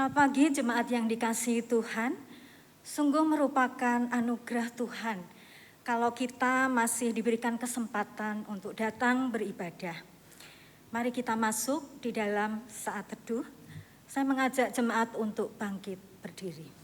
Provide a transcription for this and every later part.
Selamat pagi jemaat yang dikasihi Tuhan. Sungguh merupakan anugerah Tuhan kalau kita masih diberikan kesempatan untuk datang beribadah. Mari kita masuk di dalam saat teduh. Saya mengajak jemaat untuk bangkit berdiri.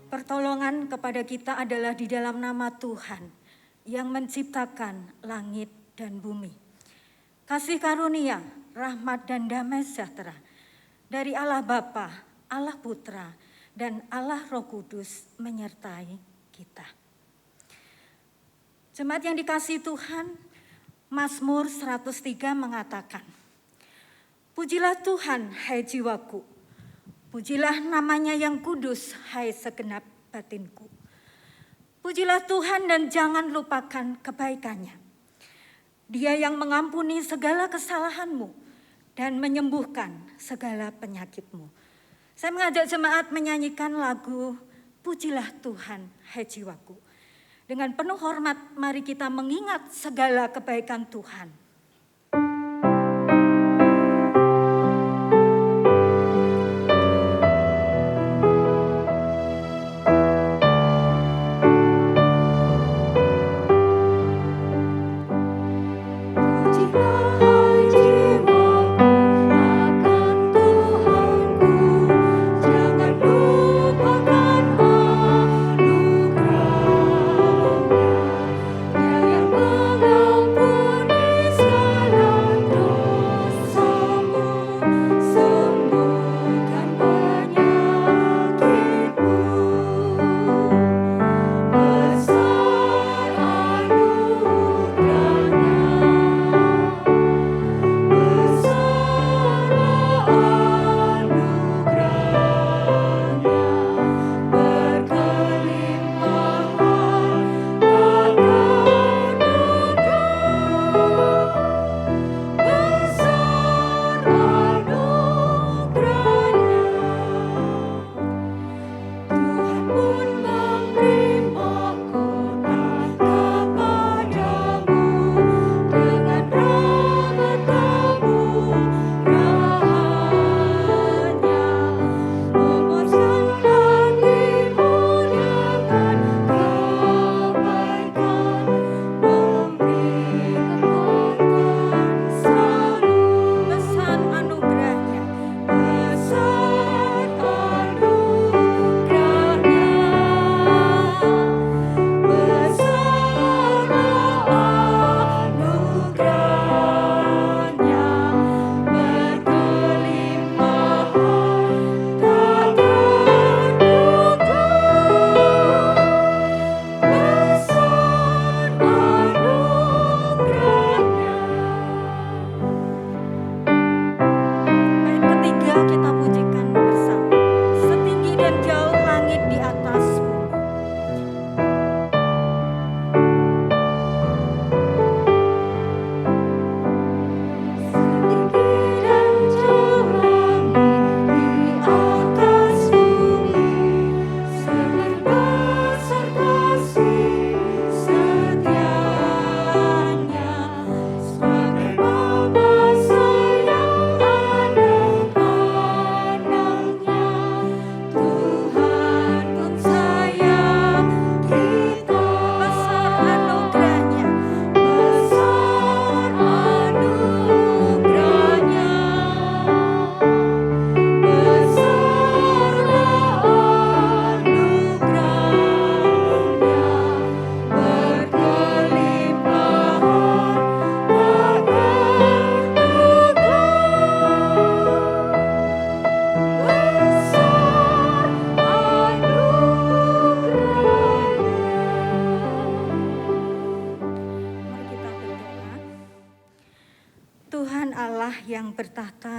Pertolongan kepada kita adalah di dalam nama Tuhan yang menciptakan langit dan bumi. Kasih karunia, rahmat dan damai sejahtera dari Allah Bapa, Allah Putra, dan Allah Roh Kudus menyertai kita. Jemaat yang dikasihi Tuhan, Mazmur 103 mengatakan, "Pujilah Tuhan, hai jiwaku, pujilah namanya yang kudus, hai segenap batinku. Pujilah Tuhan dan jangan lupakan kebaikannya. Dia yang mengampuni segala kesalahanmu dan menyembuhkan segala penyakitmu." Saya mengajak jemaat menyanyikan lagu "Pujilah Tuhan, hai jiwaku". Dengan penuh hormat mari kita mengingat segala kebaikan Tuhan. Dia yang mengampuni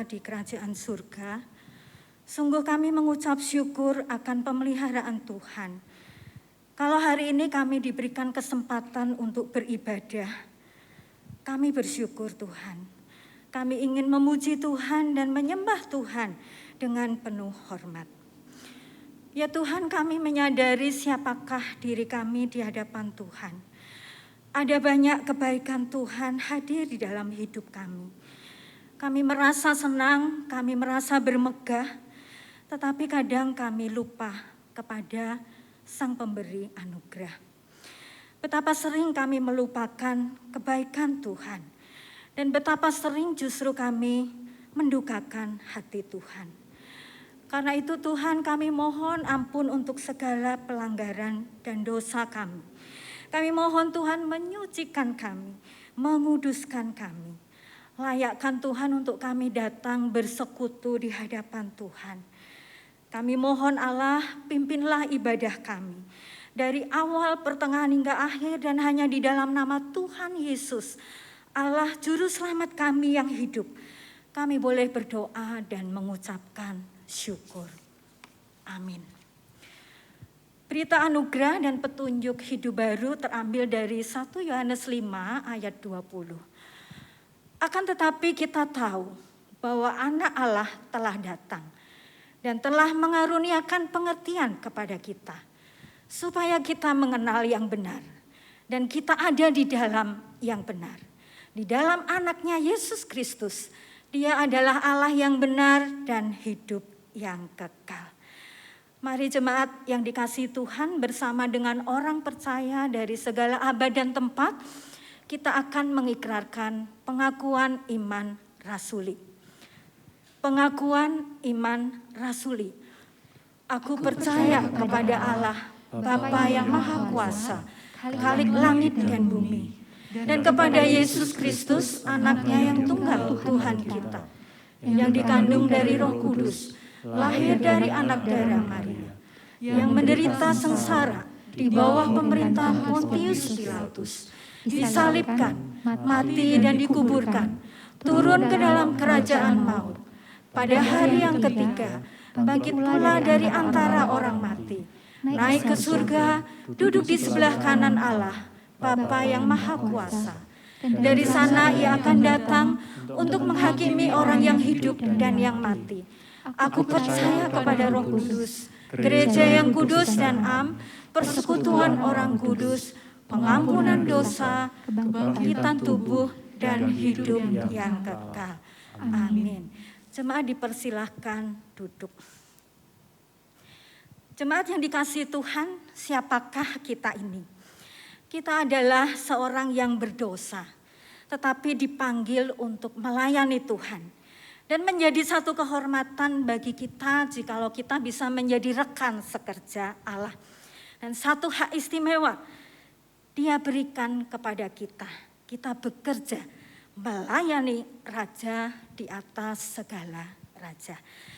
di kerajaan surga. Sungguh kami mengucap syukur akan pemeliharaan Tuhan. Kalau hari ini kami diberikan kesempatan untuk beribadah, kami bersyukur Tuhan. Kami ingin memuji Tuhan dan menyembah Tuhan dengan penuh hormat. Ya Tuhan, kami menyadari siapakah diri kami di hadapan Tuhan. Ada banyak kebaikan Tuhan hadir di dalam hidup kami. Kami merasa senang, kami merasa bermegah, tetapi kadang kami lupa kepada Sang Pemberi anugerah. Betapa sering kami melupakan kebaikan Tuhan, dan betapa sering justru kami mendukakan hati Tuhan. Karena itu Tuhan, kami mohon ampun untuk segala pelanggaran dan dosa kami. Kami mohon Tuhan menyucikan kami, menguduskan kami. Layakkan Tuhan untuk kami datang bersekutu di hadapan Tuhan. Kami mohon Allah, pimpinlah ibadah kami dari awal, pertengahan hingga akhir, dan hanya di dalam nama Tuhan Yesus, Allah Juru Selamat kami yang hidup, kami boleh berdoa dan mengucapkan syukur. Amin. Berita anugerah dan petunjuk hidup baru terambil dari 1 Yohanes 5 ayat 20. Akan tetapi kita tahu bahwa Anak Allah telah datang dan telah mengaruniakan pengertian kepada kita, supaya kita mengenal yang benar, dan kita ada di dalam yang benar. Di dalam anaknya Yesus Kristus, Dia adalah Allah yang benar dan hidup yang kekal. Mari jemaat yang dikasihi Tuhan, bersama dengan orang percaya dari segala abad dan tempat, kita akan mengikrarkan pengakuan iman rasuli. Pengakuan iman rasuli. Aku percaya kepada Allah, Bapa yang Maha Kuasa, Khalik langit dan bumi, dan kepada Yesus Kristus, anaknya yang tunggal Tuhan kita, yang dikandung dari Roh Kudus, lahir dari anak darah Maria, yang menderita sengsara di bawah pemerintahan Pontius Pilatus, disalibkan, mati dan dikuburkan, turun ke dalam kerajaan maut. Pada hari yang ketiga, bangkit pula dari antara orang mati, naik ke surga, duduk di sebelah kanan Allah, Bapa yang Maha Kuasa. Dari sana Ia akan datang untuk menghakimi orang yang hidup dan yang mati. Aku percaya kepada Roh Kudus, gereja yang kudus dan am, persekutuan orang kudus, pengampunan dosa, kebangkitan tubuh, dan hidup yang kekal. Amin. Jemaat dipersilahkan duduk. Jemaat yang dikasihi Tuhan, siapakah kita ini? Kita adalah seorang yang berdosa, tetapi dipanggil untuk melayani Tuhan. Dan menjadi satu kehormatan bagi kita jikalau kita bisa menjadi rekan sekerja Allah. Dan satu hak istimewa Dia berikan kepada kita. Kita bekerja melayani Raja di atas segala raja.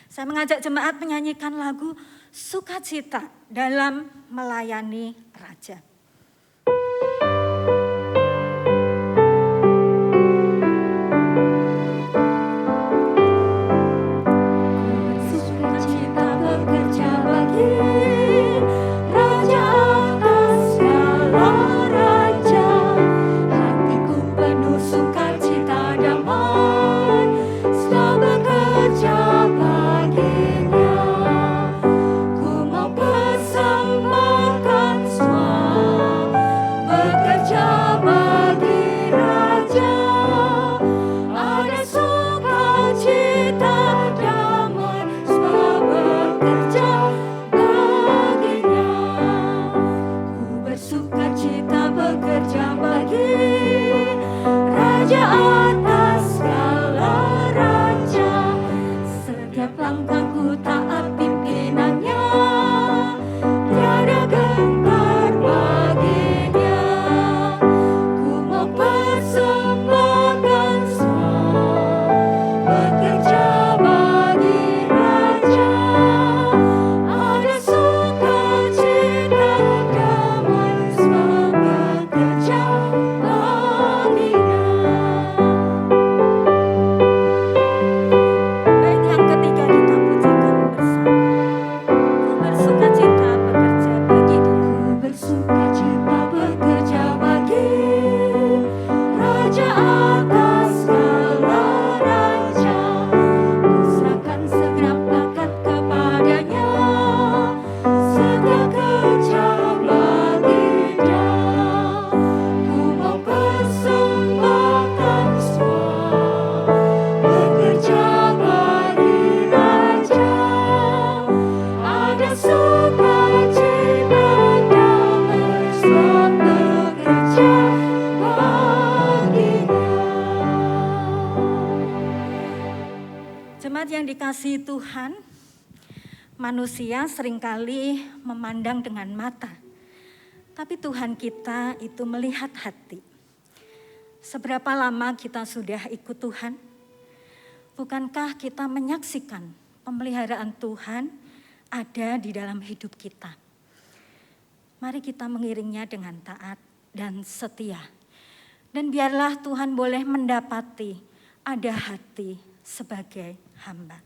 Saya mengajak jemaat menyanyikan lagu Sukacita dalam melayani Raja. Sukacita bekerja bagi Raja atas segala raja. Hatiku penuh sukacita damai setelah bekerja baginya. Ku mau persembahkan suara dikasihi Tuhan, manusia seringkali memandang dengan mata, tapi Tuhan kita itu melihat hati. Seberapa lama kita sudah ikut Tuhan? Bukankah kita menyaksikan pemeliharaan Tuhan ada di dalam hidup kita? Mari kita mengiringnya dengan taat dan setia. Dan biarlah Tuhan boleh mendapati ada hati sebagai hamba.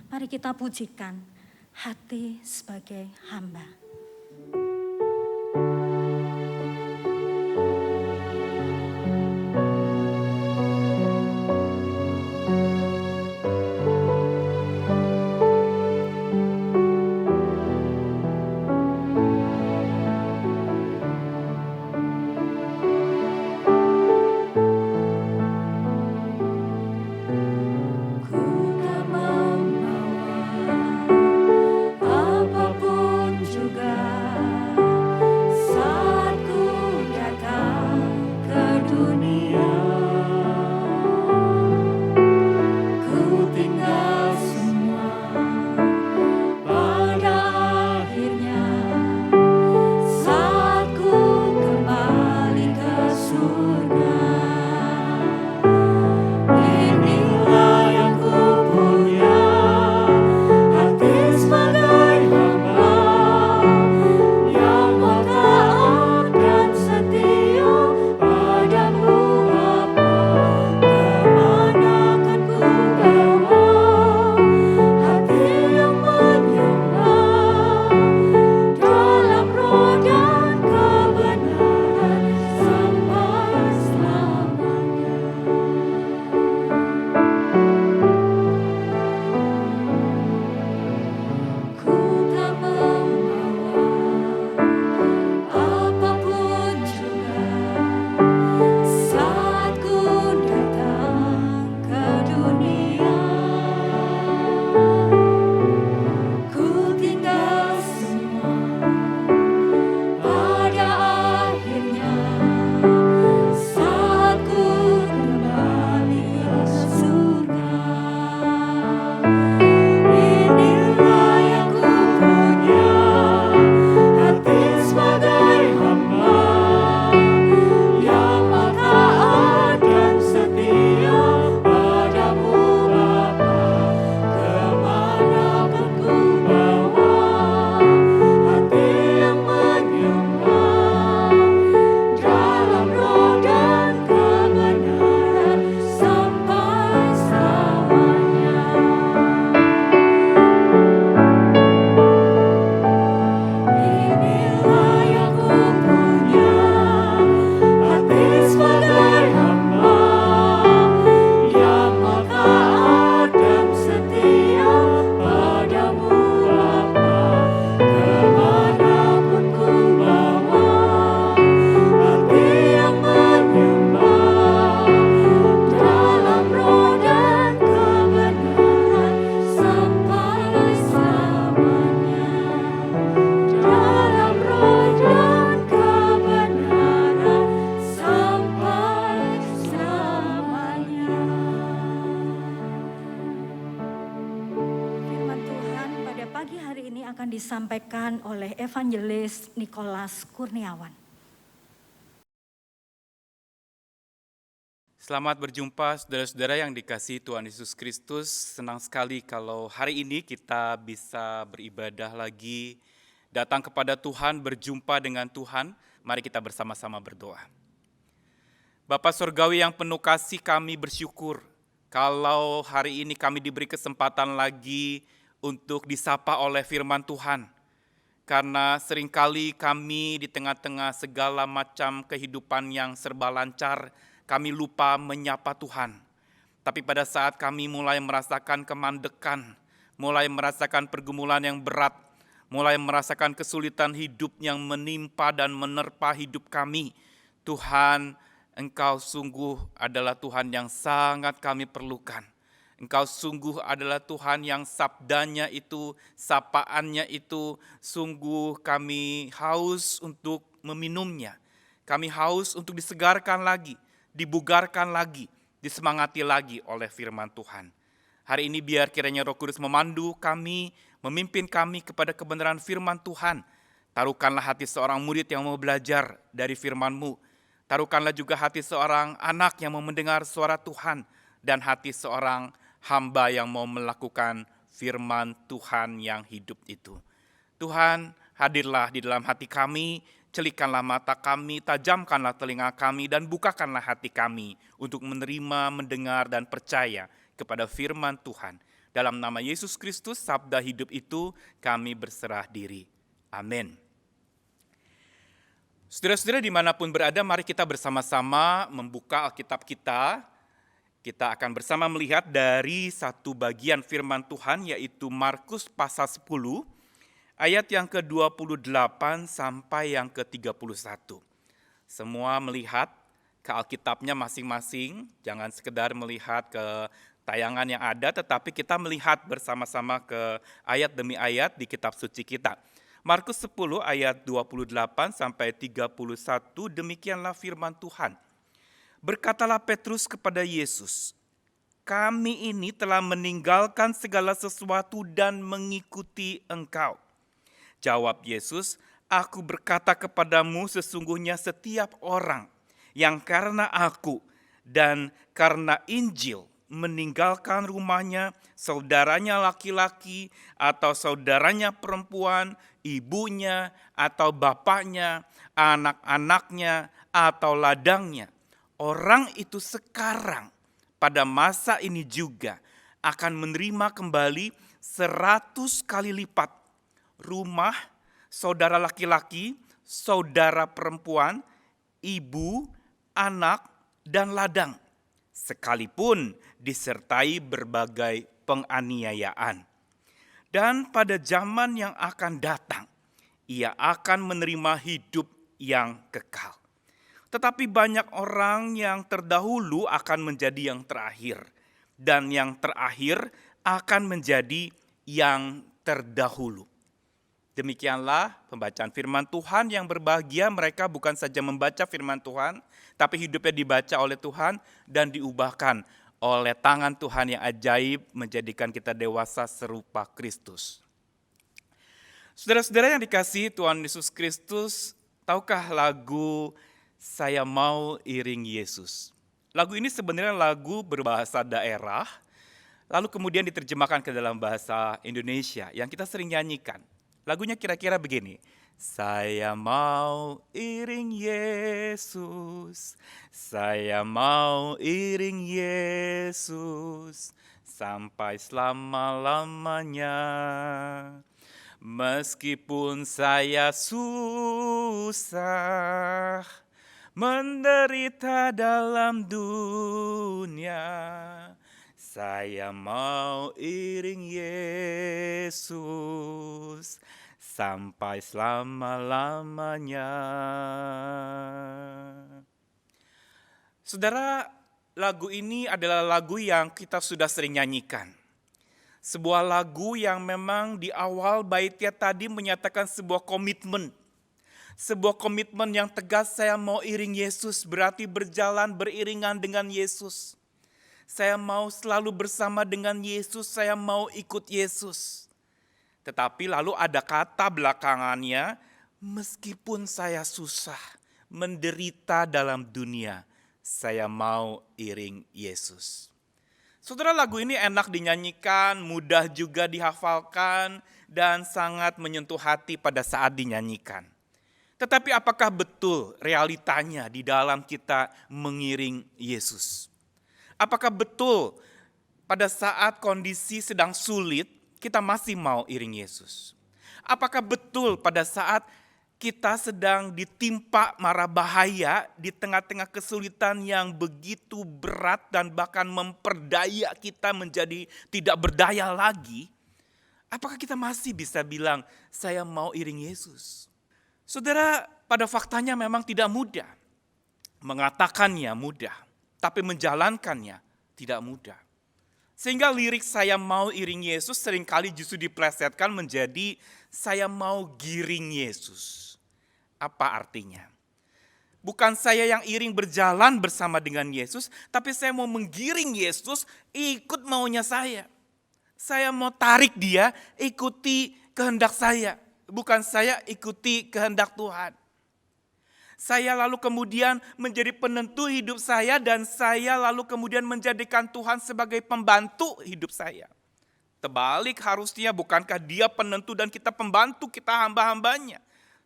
Mari kita pujikan hati sebagai hamba. Disampaikan oleh Evangelis Nikolas Kurniawan. Selamat berjumpa saudara-saudara yang dikasihi Tuhan Yesus Kristus. Senang sekali kalau hari ini kita bisa beribadah lagi, datang kepada Tuhan, berjumpa dengan Tuhan. Mari kita bersama-sama berdoa. Bapa Surgawi yang penuh kasih, kami bersyukur kalau hari ini kami diberi kesempatan lagi untuk disapa oleh firman Tuhan. Karena seringkali kami di tengah-tengah segala macam kehidupan yang serba lancar, kami lupa menyapa Tuhan. Tapi pada saat kami mulai merasakan kemandekan, mulai merasakan pergumulan yang berat, mulai merasakan kesulitan hidup yang menimpa dan menerpa hidup kami, Tuhan, Engkau sungguh adalah Tuhan yang sangat kami perlukan. Engkau sungguh adalah Tuhan yang sabdanya itu, sapaannya itu, sungguh kami haus untuk meminumnya. Kami haus untuk disegarkan lagi, dibugarkan lagi, disemangati lagi oleh firman Tuhan. Hari ini biar kiranya Roh Kudus memandu kami, memimpin kami kepada kebenaran firman Tuhan. Taruhkanlah hati seorang murid yang mau belajar dari firman-Mu. Taruhkanlah juga hati seorang anak yang mau mendengar suara Tuhan, dan hati seorang hamba yang mau melakukan firman Tuhan yang hidup itu. Tuhan, hadirlah di dalam hati kami, celikkanlah mata kami, tajamkanlah telinga kami, dan bukakanlah hati kami untuk menerima, mendengar, dan percaya kepada firman Tuhan. Dalam nama Yesus Kristus, sabda hidup itu, kami berserah diri. Amin. Saudara-saudara dimanapun berada, mari kita bersama-sama membuka Alkitab kita. Kita akan bersama melihat dari satu bagian firman Tuhan, yaitu Markus pasal 10, ayat yang ke-28 sampai yang ke-31. Semua melihat ke Alkitabnya masing-masing, jangan sekedar melihat ke tayangan yang ada, tetapi kita melihat bersama-sama ke ayat demi ayat di kitab suci kita. Markus 10 ayat 28 sampai 31, demikianlah firman Tuhan. Berkatalah Petrus kepada Yesus, "Kami ini telah meninggalkan segala sesuatu dan mengikuti Engkau." Jawab Yesus, "Aku berkata kepadamu, sesungguhnya setiap orang yang karena aku dan karena Injil meninggalkan rumahnya, saudaranya laki-laki atau saudaranya perempuan, ibunya atau bapaknya, anak-anaknya atau ladangnya, orang itu sekarang pada masa ini juga akan menerima kembali 100 kali lipat rumah, saudara laki-laki, saudara perempuan, ibu, anak, dan ladang, sekalipun disertai berbagai penganiayaan. Dan pada zaman yang akan datang, ia akan menerima hidup yang kekal. Tetapi banyak orang yang terdahulu akan menjadi yang terakhir, dan yang terakhir akan menjadi yang terdahulu." Demikianlah pembacaan firman Tuhan. Yang berbahagia mereka bukan saja membaca firman Tuhan, tapi hidupnya dibaca oleh Tuhan dan diubahkan oleh tangan Tuhan yang ajaib menjadikan kita dewasa serupa Kristus. Saudara-saudara yang dikasihi Tuhan Yesus Kristus, tahukah lagu "Saya Mau Iring Yesus"? Lagu ini sebenarnya lagu berbahasa daerah, lalu kemudian diterjemahkan ke dalam bahasa Indonesia yang kita sering nyanyikan. Lagunya kira-kira begini. Saya mau iring Yesus, saya mau iring Yesus, sampai selama-lamanya. Meskipun saya susah, menderita dalam dunia, saya mau iring Yesus sampai selama-lamanya. Saudara, lagu ini adalah lagu yang kita sudah sering nyanyikan. Sebuah lagu yang memang di awal baitnya tadi menyatakan sebuah komitmen. Sebuah komitmen yang tegas, saya mau iring Yesus, berarti berjalan beriringan dengan Yesus. Saya mau selalu bersama dengan Yesus, saya mau ikut Yesus. Tetapi lalu ada kata belakangannya, meskipun saya susah, menderita dalam dunia, saya mau iring Yesus. Saudara, lagu ini enak dinyanyikan, mudah juga dihafalkan, dan sangat menyentuh hati pada saat dinyanyikan. Tetapi apakah betul realitanya di dalam kita mengiring Yesus? Apakah betul pada saat kondisi sedang sulit, kita masih mau iring Yesus? Apakah betul pada saat kita sedang ditimpa mara bahaya di tengah-tengah kesulitan yang begitu berat dan bahkan memperdaya kita menjadi tidak berdaya lagi, apakah kita masih bisa bilang, saya mau iring Yesus? Saudara, pada faktanya memang tidak mudah. Mengatakannya mudah, tapi menjalankannya tidak mudah. Sehingga lirik saya mau iring Yesus seringkali justru diplesetkan menjadi saya mau giring Yesus. Apa artinya? Bukan saya yang iring berjalan bersama dengan Yesus, tapi saya mau menggiring Yesus ikut maunya saya. Saya mau tarik dia ikuti kehendak saya, bukan saya ikuti kehendak Tuhan. Saya lalu kemudian menjadi penentu hidup saya dan saya lalu kemudian menjadikan Tuhan sebagai pembantu hidup saya. Terbalik harusnya, bukankah dia penentu dan kita pembantu, kita hamba-hambanya.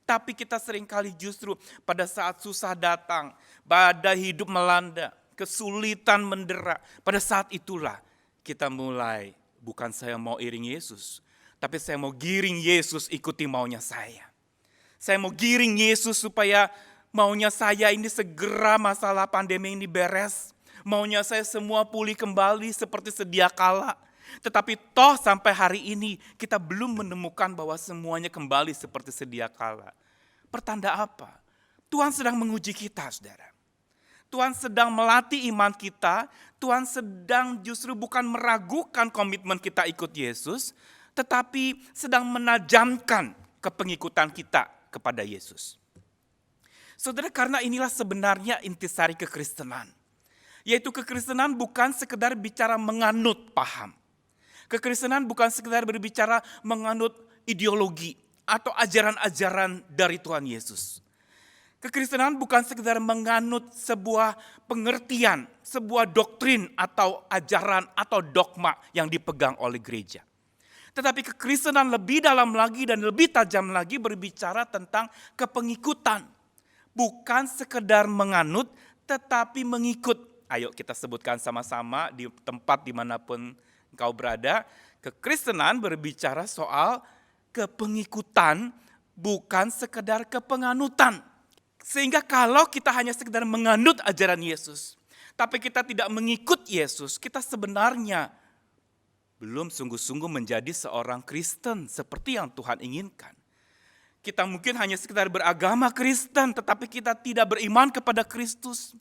Tapi kita seringkali justru pada saat susah datang, badai hidup melanda, kesulitan mendera. Pada saat itulah kita mulai, bukan saya mau iring Yesus, tapi saya mau giring Yesus ikuti maunya saya. Saya mau giring Yesus supaya maunya saya ini segera masalah pandemi ini beres. Maunya saya semua pulih kembali seperti sedia kala. Tetapi toh sampai hari ini kita belum menemukan bahwa semuanya kembali seperti sedia kala. Pertanda apa? Tuhan sedang menguji kita, saudara. Tuhan sedang melatih iman kita. Tuhan sedang justru bukan meragukan komitmen kita ikut Yesus, tetapi sedang menajamkan kepengikutan kita kepada Yesus. Saudara, karena inilah sebenarnya intisari kekristenan. Yaitu kekristenan bukan sekedar bicara menganut paham. Kekristenan bukan sekedar berbicara menganut ideologi atau ajaran-ajaran dari Tuhan Yesus. Kekristenan bukan sekedar menganut sebuah pengertian, sebuah doktrin atau ajaran atau dogma yang dipegang oleh gereja. Tetapi kekristenan lebih dalam lagi dan lebih tajam lagi berbicara tentang kepengikutan. Bukan sekedar menganut tetapi mengikut. Ayo kita sebutkan sama-sama di tempat dimanapun engkau berada. Kekristenan berbicara soal kepengikutan, bukan sekedar kepenganutan. Sehingga kalau kita hanya sekedar menganut ajaran Yesus, tapi kita tidak mengikut Yesus, kita sebenarnya belum sungguh-sungguh menjadi seorang Kristen seperti yang Tuhan inginkan. Kita mungkin hanya sekedar beragama Kristen, tetapi kita tidak beriman kepada Kristus.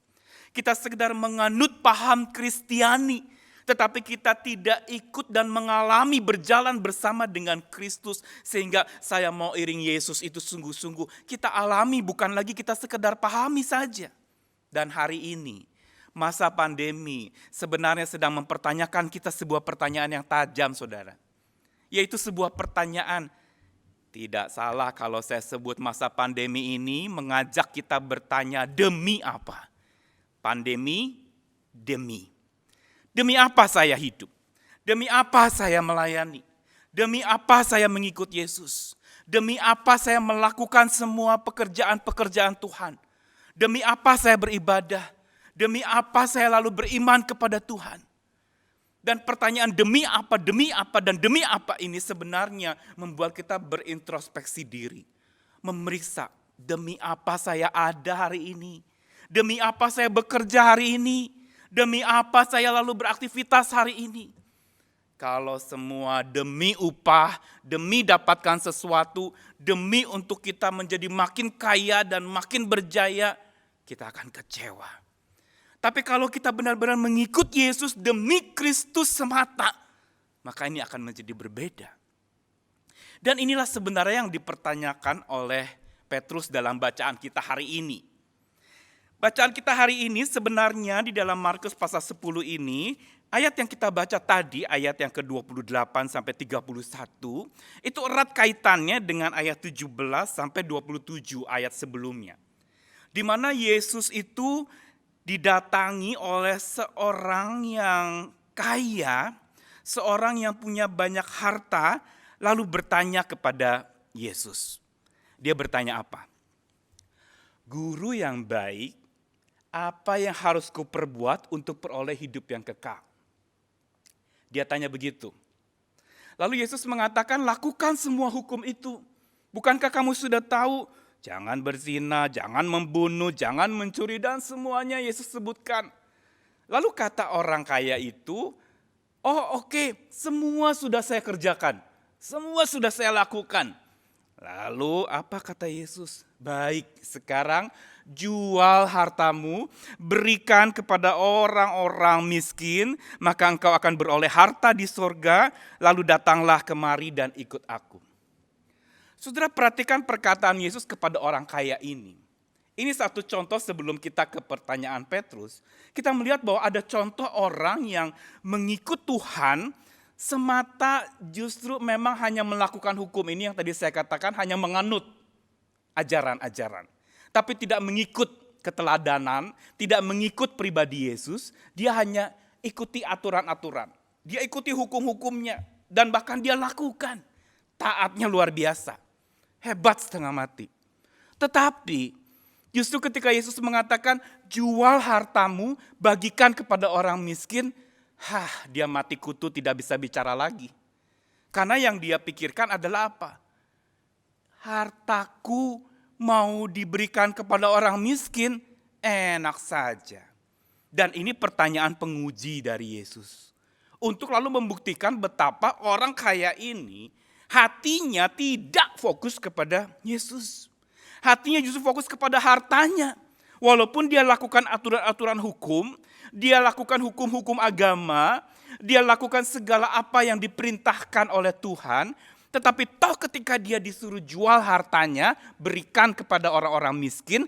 Kita sekedar menganut paham Kristiani, tetapi kita tidak ikut dan mengalami berjalan bersama dengan Kristus. Sehingga saya mau iring Yesus itu sungguh-sungguh kita alami, bukan lagi kita sekedar pahami saja. Dan hari ini masa pandemi sebenarnya sedang mempertanyakan kita sebuah pertanyaan yang tajam, saudara. Yaitu sebuah pertanyaan, tidak salah kalau saya sebut masa pandemi ini mengajak kita bertanya demi apa? Pandemi, demi apa saya hidup? Demi apa saya melayani? Demi apa saya mengikut Yesus? Demi apa saya melakukan semua pekerjaan-pekerjaan Tuhan? Demi apa saya beribadah? Demi apa saya lalu beriman kepada Tuhan? Dan pertanyaan demi apa, dan demi apa ini sebenarnya membuat kita berintrospeksi diri. Memeriksa, demi apa saya ada hari ini? Demi apa saya bekerja hari ini? Demi apa saya lalu beraktivitas hari ini? Kalau semua demi upah, demi dapatkan sesuatu, demi untuk kita menjadi makin kaya dan makin berjaya, kita akan kecewa. Tapi kalau kita benar-benar mengikut Yesus demi Kristus semata, maka ini akan menjadi berbeda. Dan inilah sebenarnya yang dipertanyakan oleh Petrus dalam bacaan kita hari ini. Bacaan kita hari ini sebenarnya di dalam Markus pasal 10 ini, ayat yang kita baca tadi, ayat yang ke-28 sampai 31, itu erat kaitannya dengan ayat 17 sampai 27 ayat sebelumnya. Di mana Yesus itu didatangi oleh seorang yang kaya, seorang yang punya banyak harta, lalu bertanya kepada Yesus. Dia bertanya apa? Guru yang baik, apa yang harus kuperbuat untuk peroleh hidup yang kekal? Dia tanya begitu. Lalu Yesus mengatakan, lakukan semua hukum itu. Bukankah kamu sudah tahu? Jangan berzina, jangan membunuh, jangan mencuri, dan semuanya Yesus sebutkan. Lalu kata orang kaya itu, oh oke, semua sudah saya kerjakan. Semua sudah saya lakukan. Lalu apa kata Yesus? Baik, sekarang jual hartamu, berikan kepada orang-orang miskin, maka engkau akan beroleh harta di sorga, lalu datanglah kemari dan ikut aku. Saudara, perhatikan perkataan Yesus kepada orang kaya ini. Ini satu contoh sebelum kita ke pertanyaan Petrus. Kita melihat bahwa ada contoh orang yang mengikut Tuhan semata justru memang hanya melakukan hukum ini yang tadi saya katakan, hanya menganut ajaran-ajaran. Tapi tidak mengikut keteladanan, tidak mengikut pribadi Yesus, dia hanya ikuti aturan-aturan. Dia ikuti hukum-hukumnya dan bahkan dia lakukan. Taatnya luar biasa. Hebat setengah mati. Tetapi justru ketika Yesus mengatakan jual hartamu, bagikan kepada orang miskin, dia mati kutu tidak bisa bicara lagi. Karena yang dia pikirkan adalah apa? Hartaku mau diberikan kepada orang miskin, enak saja. Dan ini pertanyaan penguji dari Yesus. Untuk lalu membuktikan betapa orang kaya ini hatinya tidak fokus kepada Yesus. Hatinya justru fokus kepada hartanya. Walaupun dia lakukan aturan-aturan hukum, dia lakukan hukum-hukum agama, dia lakukan segala apa yang diperintahkan oleh Tuhan, tetapi toh ketika dia disuruh jual hartanya, berikan kepada orang-orang miskin,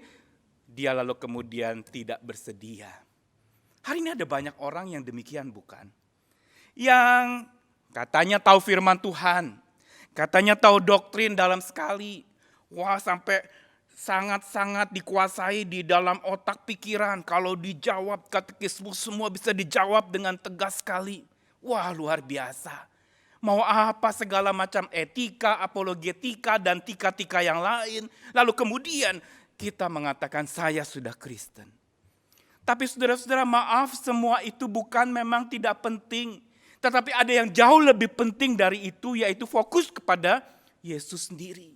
dia lalu kemudian tidak bersedia. Hari ini ada banyak orang yang demikian, bukan? Yang katanya tahu firman Tuhan, katanya tahu doktrin dalam sekali. Wah, sampai sangat-sangat dikuasai di dalam otak pikiran. Kalau dijawab katekismus semua bisa dijawab dengan tegas sekali. Wah, luar biasa. Mau apa segala macam etika, apologetika, dan tika-tika yang lain. Lalu kemudian kita mengatakan saya sudah Kristen. Tapi saudara-saudara, maaf, semua itu bukan memang tidak penting. Tetapi ada yang jauh lebih penting dari itu, yaitu fokus kepada Yesus sendiri.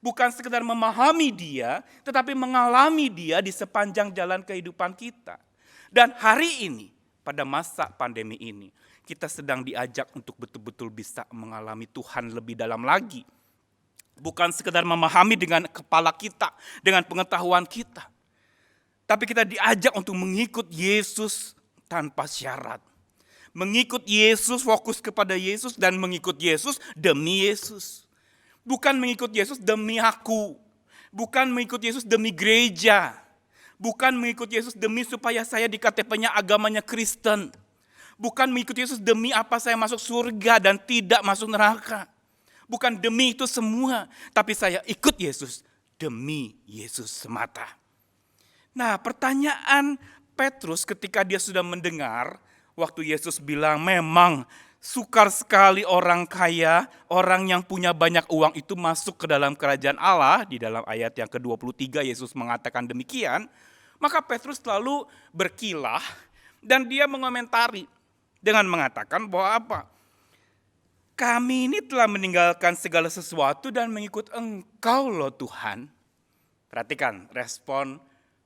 Bukan sekedar memahami dia, tetapi mengalami dia di sepanjang jalan kehidupan kita. Dan hari ini, pada masa pandemi ini, kita sedang diajak untuk betul-betul bisa mengalami Tuhan lebih dalam lagi. Bukan sekedar memahami dengan kepala kita, dengan pengetahuan kita. Tapi kita diajak untuk mengikut Yesus tanpa syarat. Mengikut Yesus, fokus kepada Yesus dan mengikut Yesus demi Yesus. Bukan mengikut Yesus demi aku. Bukan mengikut Yesus demi gereja. Bukan mengikut Yesus demi supaya saya di KTP-nya agamanya Kristen. Bukan mengikut Yesus demi apa saya masuk surga dan tidak masuk neraka. Bukan demi itu semua. Tapi saya ikut Yesus demi Yesus semata. Nah, pertanyaan Petrus ketika dia sudah mendengar waktu Yesus bilang memang sukar sekali orang kaya, orang yang punya banyak uang itu masuk ke dalam kerajaan Allah. Di dalam ayat yang ke-23 Yesus mengatakan demikian. Maka Petrus lalu berkilah dan dia mengomentari dengan mengatakan bahwa apa? Kami ini telah meninggalkan segala sesuatu dan mengikut Engkau loh Tuhan. Perhatikan respon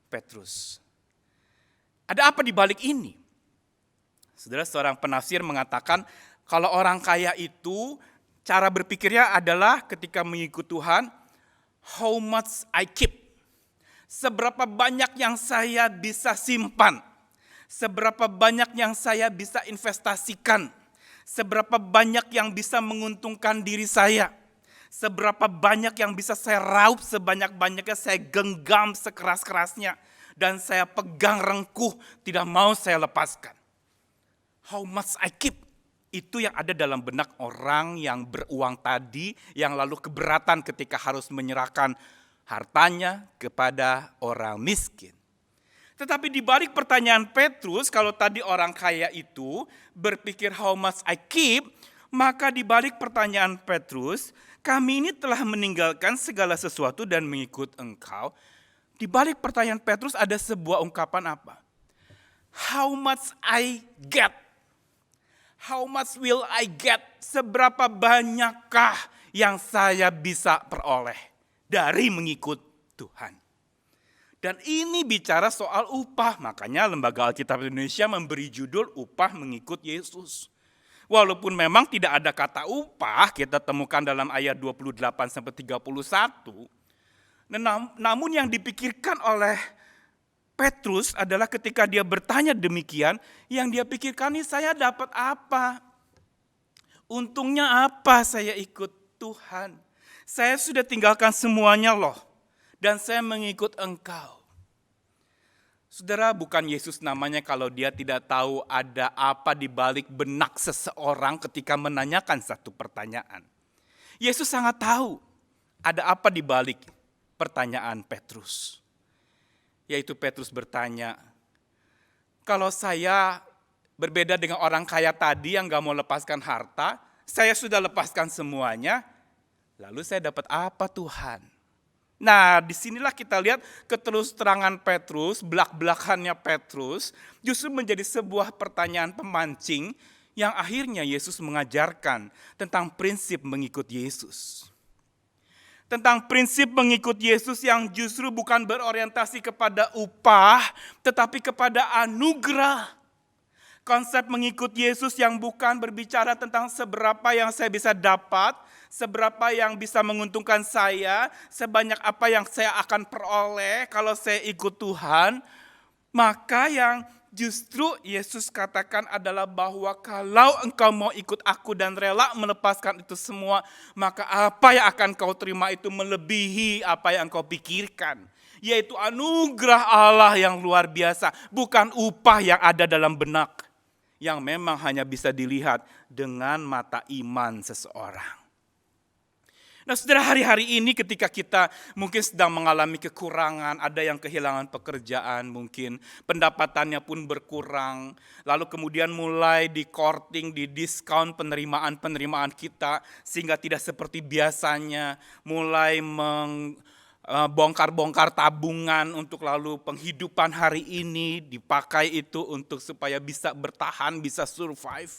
Petrus. Ada apa di balik ini? Saudara, seorang penafsir mengatakan kalau orang kaya itu cara berpikirnya adalah ketika mengikut Tuhan, how much I keep. Seberapa banyak yang saya bisa simpan. Seberapa banyak yang saya bisa investasikan. Seberapa banyak yang bisa menguntungkan diri saya. Seberapa banyak yang bisa saya raup, sebanyak-banyaknya saya genggam sekeras-kerasnya. Dan saya pegang rengkuh, tidak mau saya lepaskan. How much I keep. Itu yang ada dalam benak orang yang beruang tadi, yang lalu keberatan ketika harus menyerahkan hartanya kepada orang miskin. Tetapi di balik pertanyaan Petrus, kalau tadi orang kaya itu berpikir how much I keep, maka di balik pertanyaan Petrus, kami ini telah meninggalkan segala sesuatu dan mengikut Engkau. Di balik pertanyaan Petrus ada sebuah ungkapan apa? How much I get? How much will I get? Seberapa banyakkah yang saya bisa peroleh dari mengikut Tuhan? Dan ini bicara soal upah, makanya Lembaga Alkitab Indonesia memberi judul upah mengikut Yesus. Walaupun memang tidak ada kata upah, kita temukan dalam ayat 28-31. Namun yang dipikirkan oleh Petrus adalah ketika dia bertanya demikian, yang dia pikirkan ini saya dapat apa? Untungnya apa saya ikut Tuhan? Saya sudah tinggalkan semuanya loh. Dan saya mengikut Engkau. Saudara, bukan Yesus namanya kalau dia tidak tahu ada apa di balik benak seseorang ketika menanyakan satu pertanyaan. Yesus sangat tahu ada apa di balik pertanyaan Petrus. Yaitu Petrus bertanya, kalau saya berbeda dengan orang kaya tadi yang gak mau lepaskan harta, saya sudah lepaskan semuanya, lalu saya dapat apa Tuhan? Nah, disinilah kita lihat keterus terangan Petrus, belak-belakannya Petrus, justru menjadi sebuah pertanyaan pemancing yang akhirnya Yesus mengajarkan tentang prinsip mengikut Yesus. Tentang prinsip mengikut Yesus yang justru bukan berorientasi kepada upah, tetapi kepada anugerah. Konsep mengikut Yesus yang bukan berbicara tentang seberapa yang saya bisa dapat, seberapa yang bisa menguntungkan saya, sebanyak apa yang saya akan peroleh kalau saya ikut Tuhan. Maka yang justru Yesus katakan adalah bahwa kalau engkau mau ikut aku dan rela melepaskan itu semua, maka apa yang akan kau terima itu melebihi apa yang engkau pikirkan. Yaitu anugerah Allah yang luar biasa, bukan upah yang ada dalam benak, yang memang hanya bisa dilihat dengan mata iman seseorang. Nah, saudara, hari-hari ini ketika kita mungkin sedang mengalami kekurangan, ada yang kehilangan pekerjaan mungkin, pendapatannya pun berkurang, lalu kemudian mulai di-courting, di-diskon penerimaan-penerimaan kita, sehingga tidak seperti biasanya, mulai bongkar-bongkar tabungan untuk lalu penghidupan hari ini, dipakai itu untuk supaya bisa bertahan, bisa survive.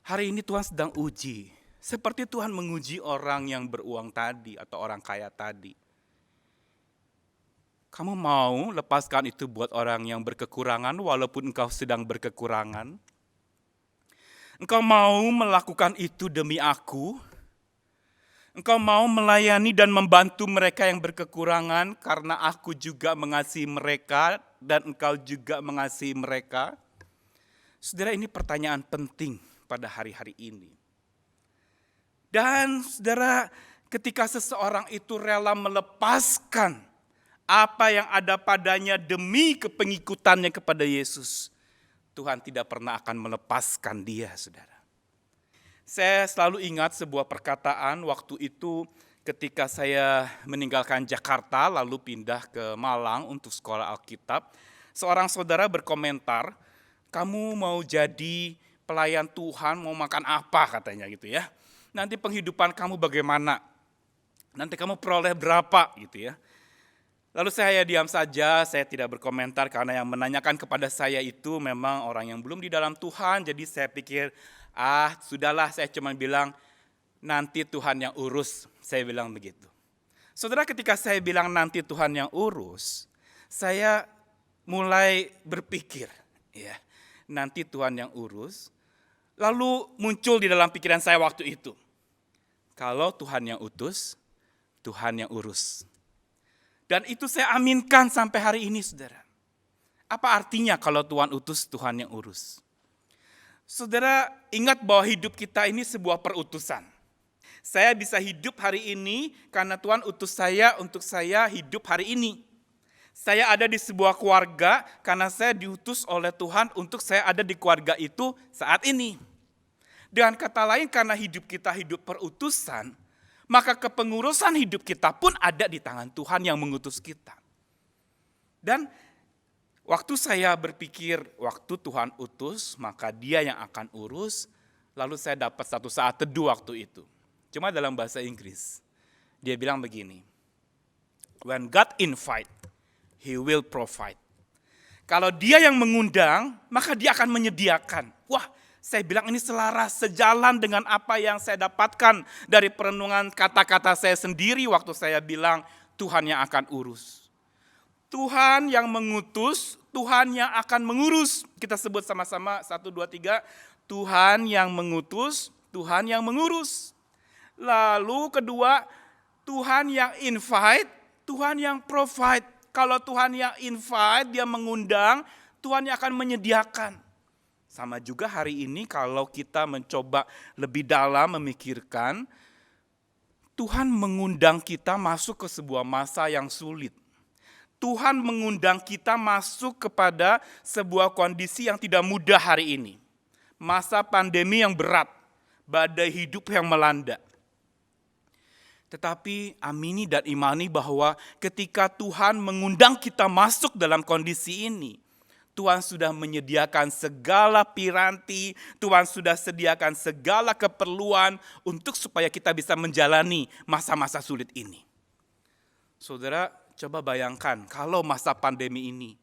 Hari ini Tuhan sedang uji. Seperti Tuhan menguji orang yang beruang tadi atau orang kaya tadi. Kamu mau lepaskan itu buat orang yang berkekurangan walaupun engkau sedang berkekurangan? Engkau mau melakukan itu demi aku? Engkau mau melayani dan membantu mereka yang berkekurangan karena aku juga mengasihi mereka dan engkau juga mengasihi mereka? Saudara, ini pertanyaan penting pada hari-hari ini. Dan saudara, ketika seseorang itu rela melepaskan apa yang ada padanya demi kepengikutannya kepada Yesus, Tuhan tidak pernah akan melepaskan dia, saudara. Saya selalu ingat sebuah perkataan waktu itu ketika saya meninggalkan Jakarta lalu pindah ke Malang untuk sekolah Alkitab. Seorang saudara berkomentar, kamu mau jadi pelayan Tuhan, mau makan apa katanya gitu ya. Nanti penghidupan kamu bagaimana? Nanti kamu peroleh berapa gitu ya. Lalu saya diam saja, saya tidak berkomentar karena yang menanyakan kepada saya itu memang orang yang belum di dalam Tuhan. Jadi saya pikir, sudahlah, saya cuma bilang nanti Tuhan yang urus. Saya bilang begitu. Saudara, ketika saya bilang nanti Tuhan yang urus, saya mulai berpikir, ya, nanti Tuhan yang urus. Lalu muncul di dalam pikiran saya waktu itu, kalau Tuhan yang utus, Tuhan yang urus. Dan itu saya aminkan sampai hari ini, saudara. Apa artinya kalau Tuhan utus, Tuhan yang urus? Saudara, ingat bahwa hidup kita ini sebuah perutusan. Saya bisa hidup hari ini karena Tuhan utus saya untuk saya hidup hari ini. Saya ada di sebuah keluarga karena saya diutus oleh Tuhan untuk saya ada di keluarga itu saat ini. Dengan kata lain, karena hidup kita hidup perutusan, maka kepengurusan hidup kita pun ada di tangan Tuhan yang mengutus kita. Dan waktu saya berpikir, waktu Tuhan utus, maka Dia yang akan urus, lalu saya dapat satu saat teduh waktu itu. Cuma dalam bahasa Inggris, dia bilang begini, when God invite, He will provide. Kalau Dia yang mengundang, maka Dia akan menyediakan. Wah, saya bilang ini selaras, sejalan dengan apa yang saya dapatkan dari perenungan kata-kata saya sendiri waktu saya bilang Tuhan yang akan urus. Tuhan yang mengutus, Tuhan yang akan mengurus. Kita sebut sama-sama 1, 2, 3. Tuhan yang mengutus, Tuhan yang mengurus. Lalu kedua, Tuhan yang invite, Tuhan yang provide. Kalau Tuhan yang invite, Dia mengundang, Tuhan yang akan menyediakan. Sama juga hari ini kalau kita mencoba lebih dalam memikirkan, Tuhan mengundang kita masuk ke sebuah masa yang sulit. Tuhan mengundang kita masuk kepada sebuah kondisi yang tidak mudah hari ini. Masa pandemi yang berat, badai hidup yang melanda. Tetapi amini dan imani bahwa ketika Tuhan mengundang kita masuk dalam kondisi ini, Tuhan sudah menyediakan segala piranti, Tuhan sudah sediakan segala keperluan untuk supaya kita bisa menjalani masa-masa sulit ini. Saudara, coba bayangkan kalau masa pandemi ini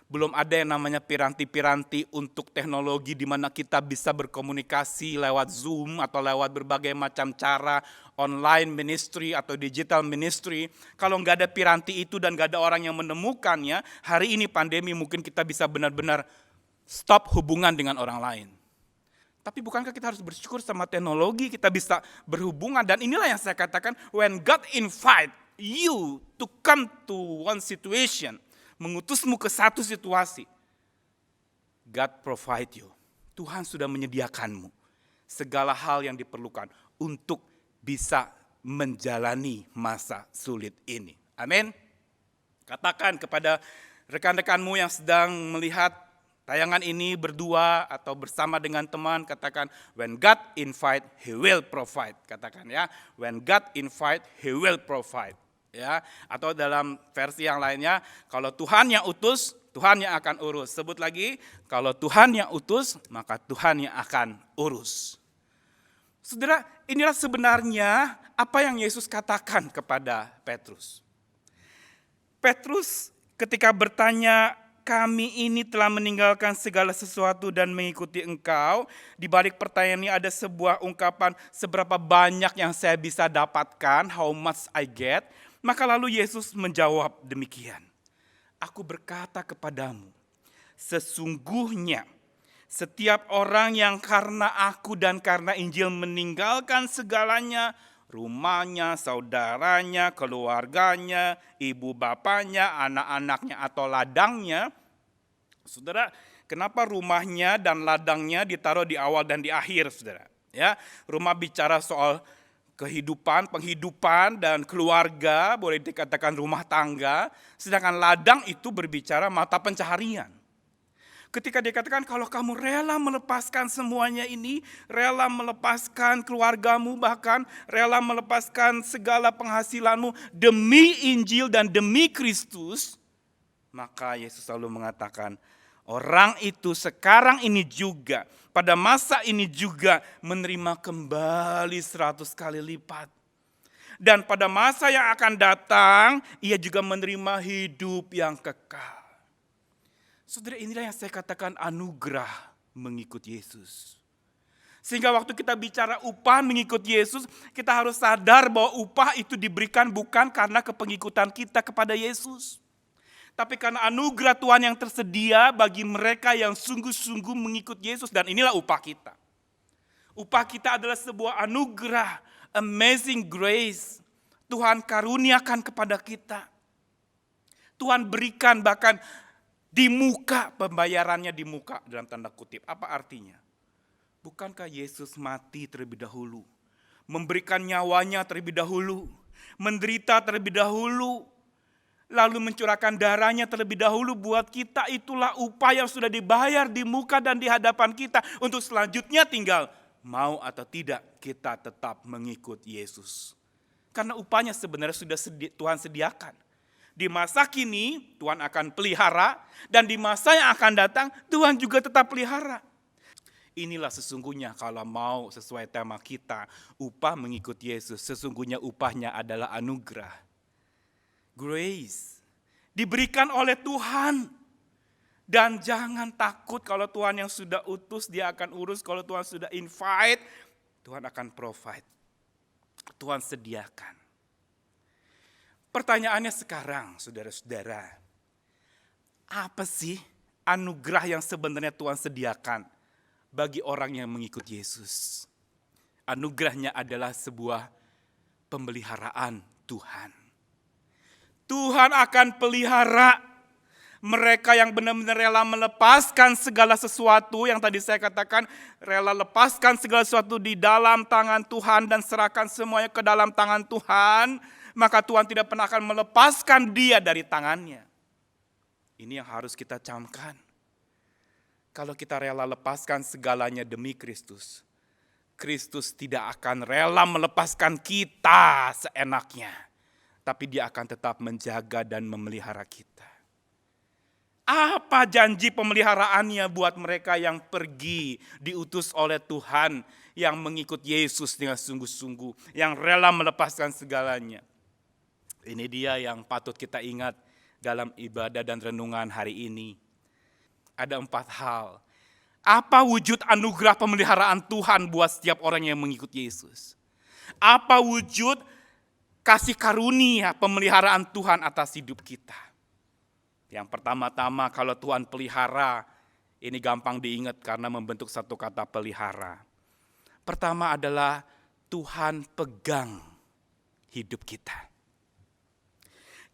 belum ada yang namanya piranti-piranti untuk teknologi di mana kita bisa berkomunikasi lewat Zoom atau lewat berbagai macam cara, online ministry atau digital ministry. Kalau nggak ada piranti itu dan nggak ada orang yang menemukannya, hari ini pandemi mungkin kita bisa benar-benar stop hubungan dengan orang lain. Tapi bukankah kita harus bersyukur sama teknologi, kita bisa berhubungan. Dan inilah yang saya katakan, when God invite you to come to one situation, mengutusmu ke satu situasi, God provide you. Tuhan sudah menyediakanmu segala hal yang diperlukan untuk bisa menjalani masa sulit ini. Amin. Katakan kepada rekan-rekanmu yang sedang melihat tayangan ini berdua atau bersama dengan teman, katakan, when God invite, He will provide. Katakan ya, when God invite, He will provide. Ya, atau dalam versi yang lainnya, kalau Tuhan yang utus, Tuhan yang akan urus. Sebut lagi, kalau Tuhan yang utus, maka Tuhan yang akan urus. Saudara, inilah sebenarnya apa yang Yesus katakan kepada Petrus. Petrus ketika bertanya, kami ini telah meninggalkan segala sesuatu dan mengikuti Engkau. Di balik pertanyaan ini ada sebuah ungkapan, seberapa banyak yang saya bisa dapatkan, how much I get. Maka lalu Yesus menjawab demikian. Aku berkata kepadamu, sesungguhnya setiap orang yang karena aku dan karena Injil meninggalkan segalanya, rumahnya, saudaranya, keluarganya, ibu bapaknya, anak-anaknya atau ladangnya. Saudara, kenapa rumahnya dan ladangnya ditaruh di awal dan di akhir, saudara? Ya, rumah bicara soal kehidupan, penghidupan dan keluarga, boleh dikatakan rumah tangga, sedangkan ladang itu berbicara mata pencaharian. Ketika dikatakan kalau kamu rela melepaskan semuanya ini, rela melepaskan keluargamu, bahkan rela melepaskan segala penghasilanmu demi Injil dan demi Kristus, maka Yesus selalu mengatakan, orang itu sekarang ini juga, pada masa ini juga menerima kembali 100 kali lipat. Dan pada masa yang akan datang, ia juga menerima hidup yang kekal. Saudara, inilah yang saya katakan anugerah mengikut Yesus. Sehingga waktu kita bicara upah mengikut Yesus, kita harus sadar bahwa upah itu diberikan bukan karena kepengikutan kita kepada Yesus, tapi karena anugerah Tuhan yang tersedia bagi mereka yang sungguh-sungguh mengikut Yesus. Dan inilah upah kita. Upah kita adalah sebuah anugerah, amazing grace. Tuhan karuniakan kepada kita. Tuhan berikan bahkan di muka, pembayarannya di muka dalam tanda kutip. Apa artinya? Bukankah Yesus mati terlebih dahulu? Memberikan nyawanya terlebih dahulu. Menderita terlebih dahulu. Lalu mencurahkan darahnya terlebih dahulu buat kita. Itulah upah yang sudah dibayar di muka dan di hadapan kita. Untuk selanjutnya tinggal mau atau tidak kita tetap mengikut Yesus. Karena upahnya sebenarnya sudah Tuhan sediakan. Di masa kini Tuhan akan pelihara. Dan di masa yang akan datang Tuhan juga tetap pelihara. Inilah sesungguhnya kalau mau sesuai tema kita. Upah mengikut Yesus. Sesungguhnya upahnya adalah anugerah. Grace diberikan oleh Tuhan. Dan jangan takut kalau Tuhan yang sudah utus dia akan urus. Kalau Tuhan sudah invite, Tuhan akan provide. Tuhan sediakan. Pertanyaannya sekarang, saudara-saudara, apa sih anugerah yang sebenarnya Tuhan sediakan bagi orang yang mengikut Yesus? Anugerahnya adalah sebuah pemeliharaan Tuhan. Tuhan akan pelihara mereka yang benar-benar rela melepaskan segala sesuatu yang tadi saya katakan, rela lepaskan segala sesuatu di dalam tangan Tuhan dan serahkan semuanya ke dalam tangan Tuhan, maka Tuhan tidak pernah akan melepaskan dia dari tangannya. Ini yang harus kita camkan. Kalau kita rela lepaskan segalanya demi Kristus, Kristus tidak akan rela melepaskan kita seenaknya, tapi Dia akan tetap menjaga dan memelihara kita. Apa janji pemeliharaannya buat mereka yang pergi diutus oleh Tuhan, yang mengikut Yesus dengan sungguh-sungguh, yang rela melepaskan segalanya? Ini dia yang patut kita ingat dalam ibadah dan renungan hari ini. Ada 4 hal. Apa wujud anugerah pemeliharaan Tuhan buat setiap orang yang mengikut Yesus? Apa wujud kasih karunia pemeliharaan Tuhan atas hidup kita? Yang pertama-tama, kalau Tuhan pelihara, ini gampang diingat karena membentuk satu kata pelihara. Pertama adalah Tuhan pegang hidup kita.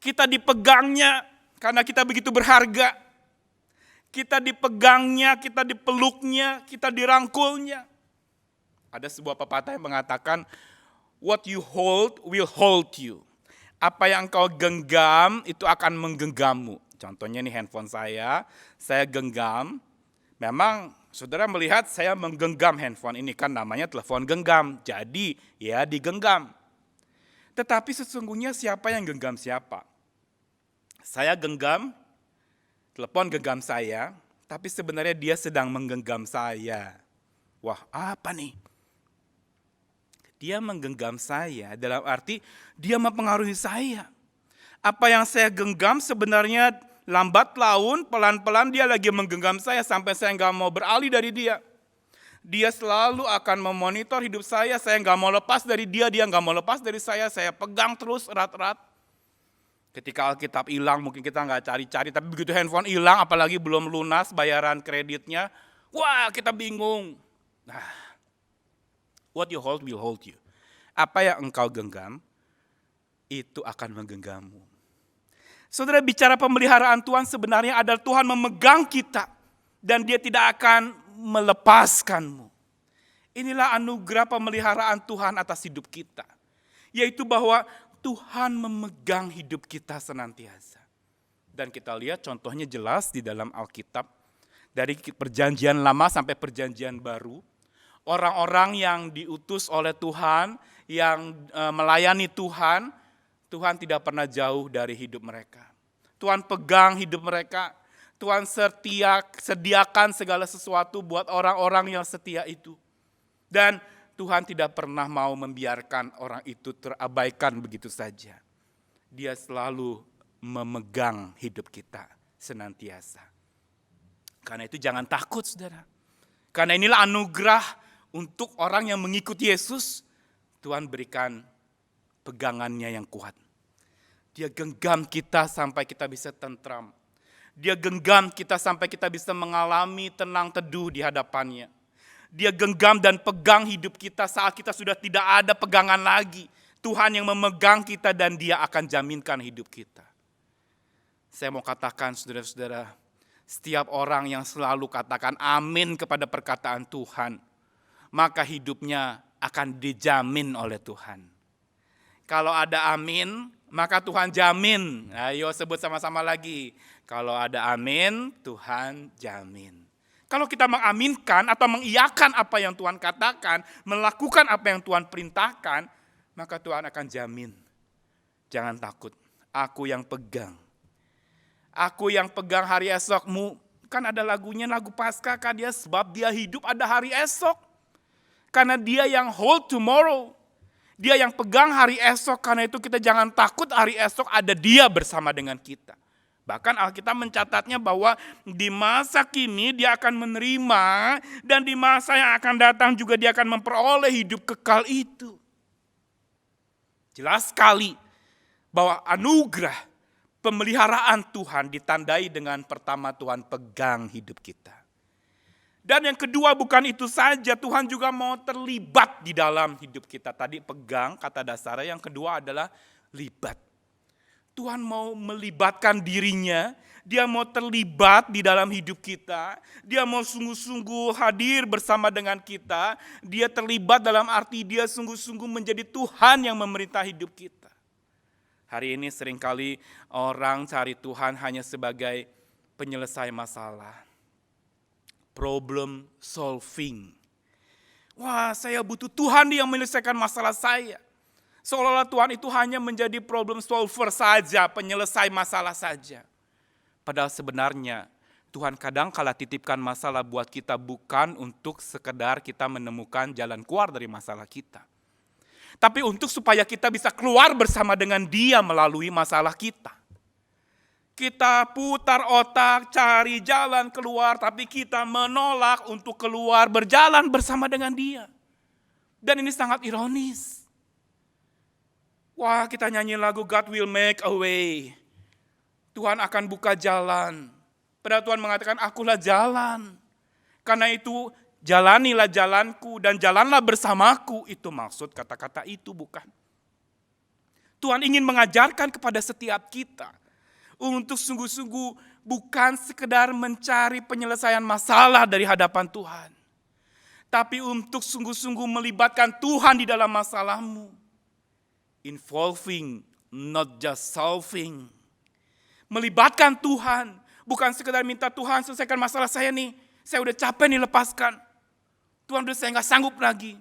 Kita dipegangnya karena kita begitu berharga. Kita dipegangnya, kita dipeluknya, kita dirangkulnya. Ada sebuah pepatah yang mengatakan, what you hold will hold you. Apa yang engkau genggam itu akan menggenggammu. Contohnya nih handphone saya genggam. Memang saudara melihat saya menggenggam handphone ini, kan namanya telepon genggam. Jadi ya digenggam. Tetapi sesungguhnya siapa yang genggam siapa? Saya genggam, telepon genggam saya, tapi sebenarnya dia sedang menggenggam saya. Wah, apa nih? Dia menggenggam saya dalam arti dia mempengaruhi saya. Apa yang saya genggam sebenarnya lambat laun, pelan-pelan dia lagi menggenggam saya sampai saya nggak mau beralih dari dia. Dia selalu akan memonitor hidup saya nggak mau lepas dari dia nggak mau lepas dari saya pegang terus erat-erat. Ketika Alkitab hilang mungkin kita nggak cari-cari, tapi begitu handphone hilang apalagi belum lunas bayaran kreditnya, wah kita bingung. Nah, what you hold will hold you. Apa yang engkau genggam, itu akan menggenggammu. Saudara, bicara pemeliharaan Tuhan sebenarnya adalah Tuhan memegang kita dan Dia tidak akan melepaskanmu. Inilah anugerah pemeliharaan Tuhan atas hidup kita. Yaitu bahwa Tuhan memegang hidup kita senantiasa. Dan kita lihat contohnya jelas di dalam Alkitab. Dari perjanjian lama sampai perjanjian baru. Orang-orang yang diutus oleh Tuhan, yang melayani Tuhan, Tuhan tidak pernah jauh dari hidup mereka. Tuhan pegang hidup mereka. Tuhan sediakan segala sesuatu buat orang-orang yang setia itu. Dan Tuhan tidak pernah mau membiarkan orang itu terabaikan begitu saja. Dia selalu memegang hidup kita senantiasa. Karena itu jangan takut, saudara. Karena inilah anugerah untuk orang yang mengikuti Yesus. Tuhan berikan pegangannya yang kuat. Dia genggam kita sampai kita bisa tentram. Dia genggam kita sampai kita bisa mengalami tenang teduh di hadapannya. Dia genggam dan pegang hidup kita saat kita sudah tidak ada pegangan lagi. Tuhan yang memegang kita dan Dia akan jaminkan hidup kita. Saya mau katakan saudara-saudara, setiap orang yang selalu katakan amin kepada perkataan Tuhan, maka hidupnya akan dijamin oleh Tuhan. Kalau ada amin, maka Tuhan jamin. Ayo sebut sama-sama lagi. Kalau ada amin, Tuhan jamin. Kalau kita mengaminkan atau mengiyakan apa yang Tuhan katakan, melakukan apa yang Tuhan perintahkan, maka Tuhan akan jamin. Jangan takut, aku yang pegang. Aku yang pegang hari esokmu. Kan ada lagunya, lagu Paskah kan dia, sebab dia hidup ada hari esok. Karena dia yang hold tomorrow. Dia yang pegang hari esok, karena itu kita jangan takut hari esok ada dia bersama dengan kita. Bahkan Alkitab mencatatnya bahwa di masa kini dia akan menerima dan di masa yang akan datang juga dia akan memperoleh hidup kekal itu. Jelas sekali bahwa anugerah pemeliharaan Tuhan ditandai dengan pertama Tuhan pegang hidup kita. Dan yang kedua bukan itu saja, Tuhan juga mau terlibat di dalam hidup kita. Tadi pegang kata dasarnya, yang kedua adalah libat. Tuhan mau melibatkan dirinya, Dia mau terlibat di dalam hidup kita, Dia mau sungguh-sungguh hadir bersama dengan kita, Dia terlibat dalam arti Dia sungguh-sungguh menjadi Tuhan yang memerintah hidup kita. Hari ini seringkali orang cari Tuhan hanya sebagai penyelesai masalah. Problem solving. Wah, saya butuh Tuhan yang menyelesaikan masalah saya. Seolah-olah Tuhan itu hanya menjadi problem solver saja, penyelesai masalah saja. Padahal sebenarnya Tuhan kadang kala titipkan masalah buat kita bukan untuk sekedar kita menemukan jalan keluar dari masalah kita. Tapi untuk supaya kita bisa keluar bersama dengan Dia melalui masalah kita. Kita putar otak, cari jalan keluar, tapi kita menolak untuk keluar berjalan bersama dengan Dia. Dan ini sangat ironis. Wah, kita nyanyi lagu God will make a way. Tuhan akan buka jalan. Padahal Tuhan mengatakan, akulah jalan. Karena itu, jalanilah jalanku dan jalanlah bersamaku. Itu maksud kata-kata itu, bukan? Tuhan ingin mengajarkan kepada setiap kita untuk sungguh-sungguh bukan sekedar mencari penyelesaian masalah dari hadapan Tuhan. Tapi untuk sungguh-sungguh melibatkan Tuhan di dalam masalahmu. Involving, not just solving. Melibatkan Tuhan. Bukan sekedar minta Tuhan selesaikan masalah saya nih. Saya udah capek nih lepaskan. Tuhan udah saya gak sanggup lagi.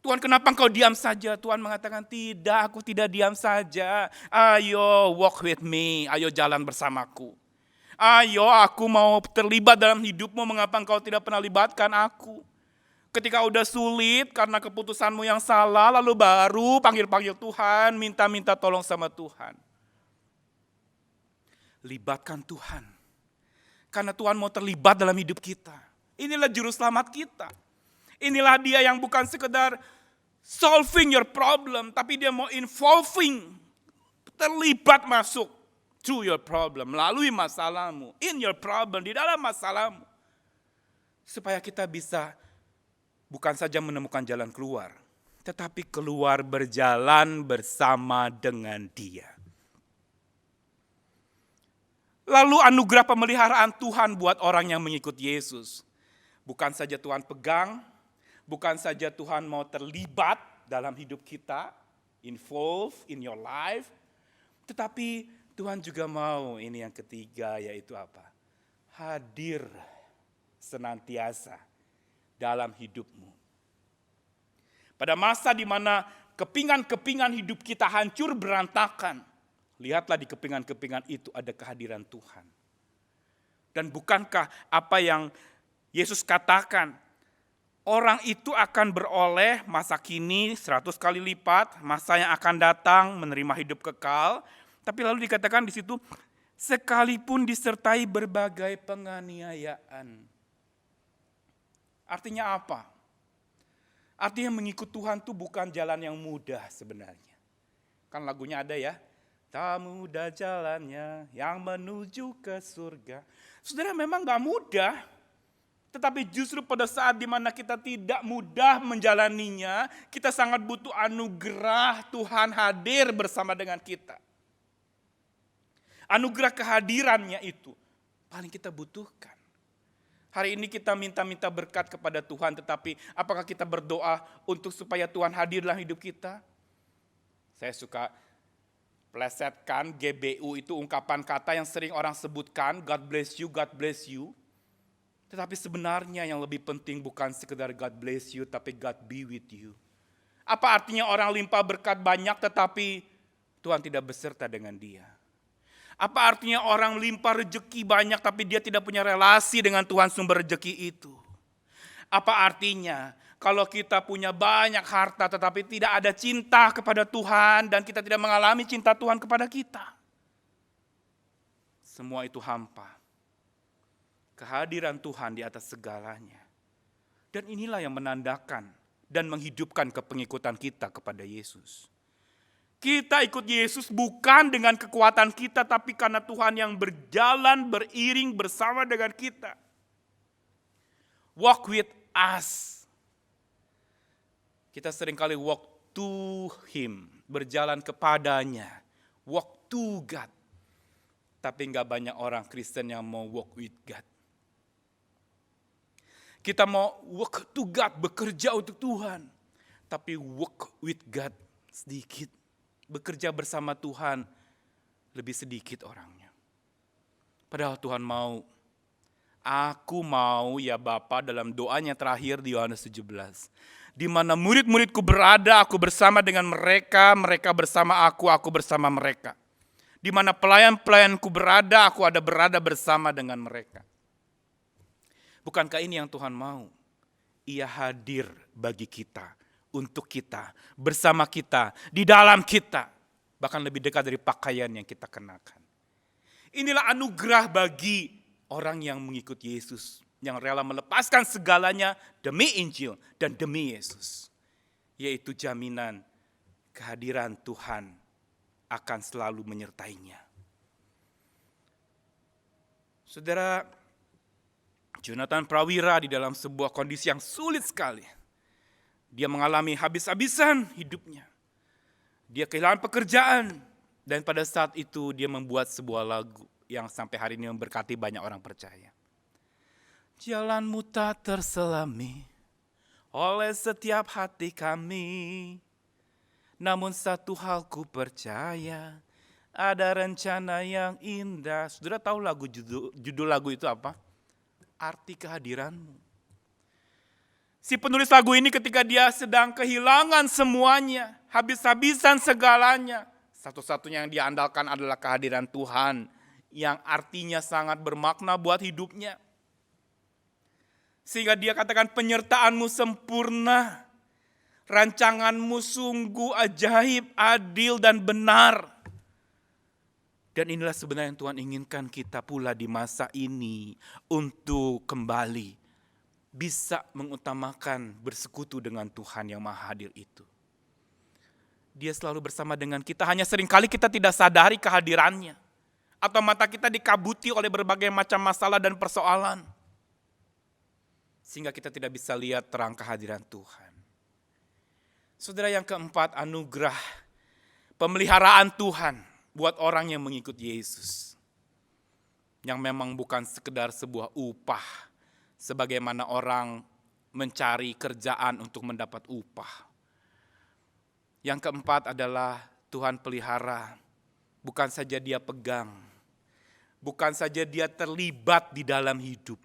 Tuhan kenapa engkau diam saja? Tuhan mengatakan tidak, aku tidak diam saja. Ayo walk with me, ayo jalan bersamaku. Ayo aku mau terlibat dalam hidupmu, mengapa engkau tidak pernah libatkan aku? Ketika udah sulit karena keputusanmu yang salah, lalu baru panggil-panggil Tuhan, minta-minta tolong sama Tuhan. Libatkan Tuhan. Karena Tuhan mau terlibat dalam hidup kita. Inilah juru selamat kita. Inilah Dia yang bukan sekedar solving your problem, tapi Dia mau involving, terlibat masuk to your problem, melalui masalahmu, in your problem, di dalam masalahmu. Supaya kita bisa bukan saja menemukan jalan keluar, tetapi keluar berjalan bersama dengan Dia. Lalu anugerah pemeliharaan Tuhan buat orang yang mengikut Yesus. Bukan saja Tuhan pegang, bukan saja Tuhan mau terlibat dalam hidup kita, involve in your life, tetapi Tuhan juga mau, ini yang ketiga, yaitu apa? Hadir senantiasa dalam hidupmu. Pada masa di mana kepingan-kepingan hidup kita hancur berantakan, lihatlah di kepingan-kepingan itu ada kehadiran Tuhan. Dan bukankah apa yang Yesus katakan, orang itu akan beroleh masa kini 100 kali lipat, masa yang akan datang menerima hidup kekal. Tapi lalu dikatakan di situ, sekalipun disertai berbagai penganiayaan. Artinya apa? Artinya mengikut Tuhan itu bukan jalan yang mudah sebenarnya. Kan lagunya ada ya, tak mudah jalannya yang menuju ke surga. Saudara, memang gak mudah. Tetapi justru pada saat dimana kita tidak mudah menjalaninya, kita sangat butuh anugerah Tuhan hadir bersama dengan kita. Anugerah kehadirannya itu paling kita butuhkan. Hari ini kita minta-minta berkat kepada Tuhan, tetapi apakah kita berdoa untuk supaya Tuhan hadir dalam hidup kita? Saya suka plesetkan GBU, itu ungkapan kata yang sering orang sebutkan, God bless you, God bless you. Tetapi sebenarnya yang lebih penting bukan sekedar God bless you, tapi God be with you. Apa artinya orang limpah berkat banyak tetapi Tuhan tidak beserta dengan dia? Apa artinya orang limpah rejeki banyak tapi dia tidak punya relasi dengan Tuhan sumber rejeki itu? Apa artinya kalau kita punya banyak harta tetapi tidak ada cinta kepada Tuhan dan kita tidak mengalami cinta Tuhan kepada kita? Semua itu hampa. Kehadiran Tuhan di atas segalanya. Dan inilah yang menandakan dan menghidupkan kepengikutan kita kepada Yesus. Kita ikut Yesus bukan dengan kekuatan kita, tapi karena Tuhan yang berjalan beriring bersama dengan kita. Walk with us. Kita seringkali walk to Him, berjalan kepadanya. Walk to God. Tapi enggak banyak orang Kristen yang mau walk with God. Kita mau walk to God, bekerja untuk Tuhan. Tapi walk with God sedikit. Bekerja bersama Tuhan lebih sedikit orangnya. Padahal Tuhan mau. Aku mau ya Bapa, dalam doanya terakhir di Yohanes 17. Di mana murid-muridku berada, aku bersama dengan mereka, mereka bersama aku bersama mereka. Di mana pelayan-pelayanku berada, aku ada berada bersama dengan mereka. Bukankah ini yang Tuhan mau? Ia hadir bagi kita, untuk kita, bersama kita, di dalam kita. Bahkan lebih dekat dari pakaian yang kita kenakan. Inilah anugerah bagi orang yang mengikut Yesus. Yang rela melepaskan segalanya demi Injil dan demi Yesus. Yaitu jaminan kehadiran Tuhan akan selalu menyertainya. Saudara, Jonathan Prawira di dalam sebuah kondisi yang sulit sekali. Dia mengalami habis-habisan hidupnya. Dia kehilangan pekerjaan. Dan pada saat itu dia membuat sebuah lagu yang sampai hari ini memberkati banyak orang percaya. Jalanmu tak terselami oleh setiap hati kami. Namun satu hal ku percaya, ada rencana yang indah. Saudara tahu lagu judul lagu itu apa? Arti kehadiranmu. Si penulis lagu ini ketika dia sedang kehilangan semuanya, habis-habisan segalanya, satu-satunya yang dia andalkan adalah kehadiran Tuhan yang artinya sangat bermakna buat hidupnya. Sehingga dia katakan, penyertaanmu sempurna, rancanganmu sungguh ajaib, adil dan benar. Dan inilah sebenarnya yang Tuhan inginkan kita pula di masa ini untuk kembali bisa mengutamakan bersekutu dengan Tuhan yang Maha Hadir itu. Dia selalu bersama dengan kita, hanya seringkali kita tidak sadari kehadirannya. Atau mata kita dikabuti oleh berbagai macam masalah dan persoalan. Sehingga kita tidak bisa lihat terang kehadiran Tuhan. Saudara, yang keempat, anugerah pemeliharaan Tuhan buat orang yang mengikut Yesus. Yang memang bukan sekedar sebuah upah, sebagaimana orang mencari kerjaan untuk mendapat upah. Yang keempat adalah Tuhan pelihara, bukan saja dia pegang, bukan saja dia terlibat di dalam hidup,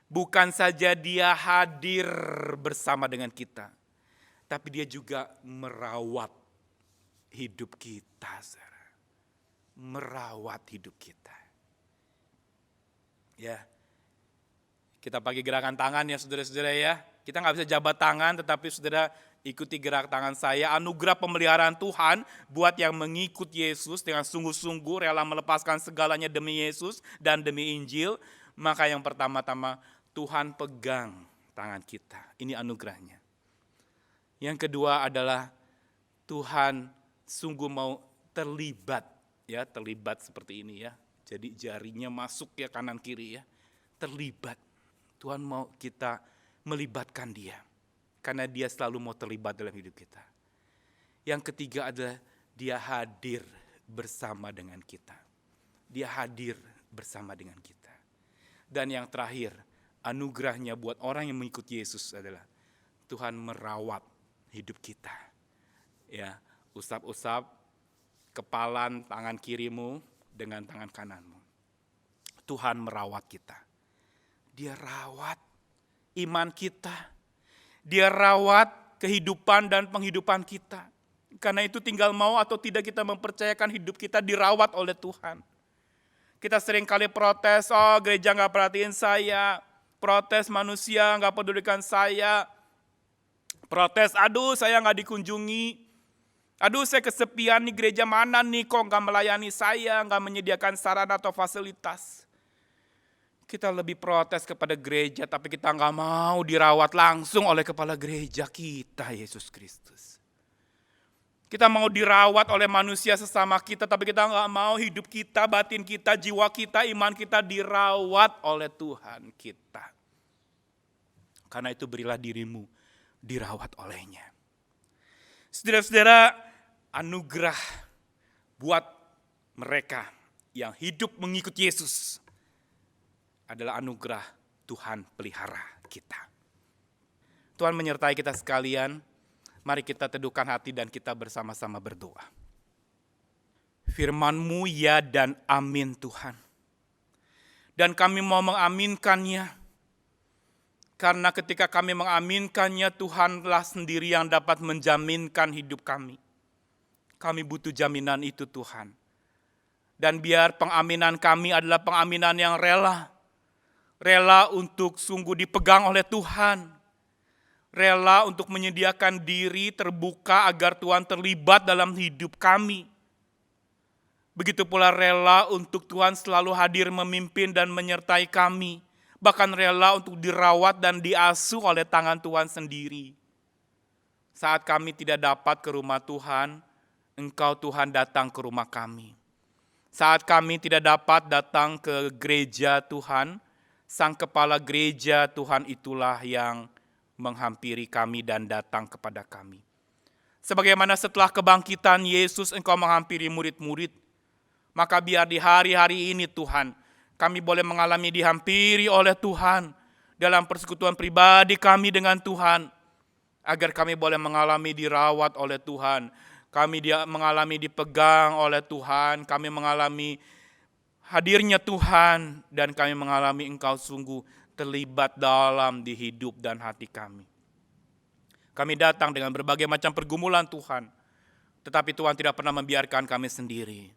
bukan saja dia hadir bersama dengan kita, tapi dia juga merawat hidup kita, saudara. Merawat hidup kita. Ya, kita pakai gerakan tangan ya saudara-saudara ya. Kita nggak bisa jabat tangan, tetapi saudara ikuti gerak tangan saya. Anugerah pemeliharaan Tuhan buat yang mengikut Yesus dengan sungguh-sungguh rela melepaskan segalanya demi Yesus dan demi Injil. Maka yang pertama-tama Tuhan pegang tangan kita. Ini anugerahnya. Yang kedua adalah Tuhan sungguh mau terlibat. Ya, terlibat seperti ini ya. Jadi jarinya masuk ya kanan kiri ya. Terlibat. Tuhan mau kita melibatkan dia. Karena dia selalu mau terlibat dalam hidup kita. Yang ketiga adalah dia hadir bersama dengan kita. Dia hadir bersama dengan kita. Dan yang terakhir, anugerahnya buat orang yang mengikuti Yesus adalah Tuhan merawat hidup kita. Ya, usap-usap kepalan tangan kirimu dengan tangan kananmu. Tuhan merawat kita. Dia rawat iman kita. Dia rawat kehidupan dan penghidupan kita. Karena itu tinggal mau atau tidak kita mempercayakan hidup kita dirawat oleh Tuhan. Kita sering kali protes, oh gereja gak perhatiin saya. Protes manusia gak pedulikan saya. Protes, aduh saya gak dikunjungi. Aduh saya kesepian nih, gereja mana nih kok gak melayani saya, gak menyediakan sarana atau fasilitas. Kita lebih protes kepada gereja, tapi kita gak mau dirawat langsung oleh kepala gereja kita, Yesus Kristus. Kita mau dirawat oleh manusia sesama kita, tapi kita gak mau hidup kita, batin kita, jiwa kita, iman kita dirawat oleh Tuhan kita. Karena itu berilah dirimu dirawat olehnya. Saudara-saudara, anugerah buat mereka yang hidup mengikut Yesus adalah anugerah Tuhan pelihara kita. Tuhan menyertai kita sekalian. Mari kita teduhkan hati dan kita bersama-sama berdoa. Firman-Mu ya dan amin Tuhan. Dan kami mau mengaminkannya. Karena ketika kami mengaminkannya, Tuhanlah sendiri yang dapat menjaminkan hidup kami. Kami butuh jaminan itu Tuhan. Dan biar pengaminan kami adalah pengaminan yang rela. Rela untuk sungguh dipegang oleh Tuhan. Rela untuk menyediakan diri terbuka agar Tuhan terlibat dalam hidup kami. Begitu pula rela untuk Tuhan selalu hadir memimpin dan menyertai kami. Bahkan rela untuk dirawat dan diasuh oleh tangan Tuhan sendiri. Saat kami tidak dapat ke rumah Tuhan, Engkau Tuhan datang ke rumah kami. Saat kami tidak dapat datang ke gereja Tuhan, Sang Kepala Gereja Tuhan itulah yang menghampiri kami dan datang kepada kami. Sebagaimana setelah kebangkitan Yesus Engkau menghampiri murid-murid, maka biar di hari-hari ini Tuhan, kami boleh mengalami dihampiri oleh Tuhan dalam persekutuan pribadi kami dengan Tuhan, agar kami boleh mengalami dirawat oleh Tuhan, kami mengalami dipegang oleh Tuhan, kami mengalami hadirnya Tuhan, dan kami mengalami Engkau sungguh terlibat dalam di hidup dan hati kami. Kami datang dengan berbagai macam pergumulan Tuhan, tetapi Tuhan tidak pernah membiarkan kami sendiri,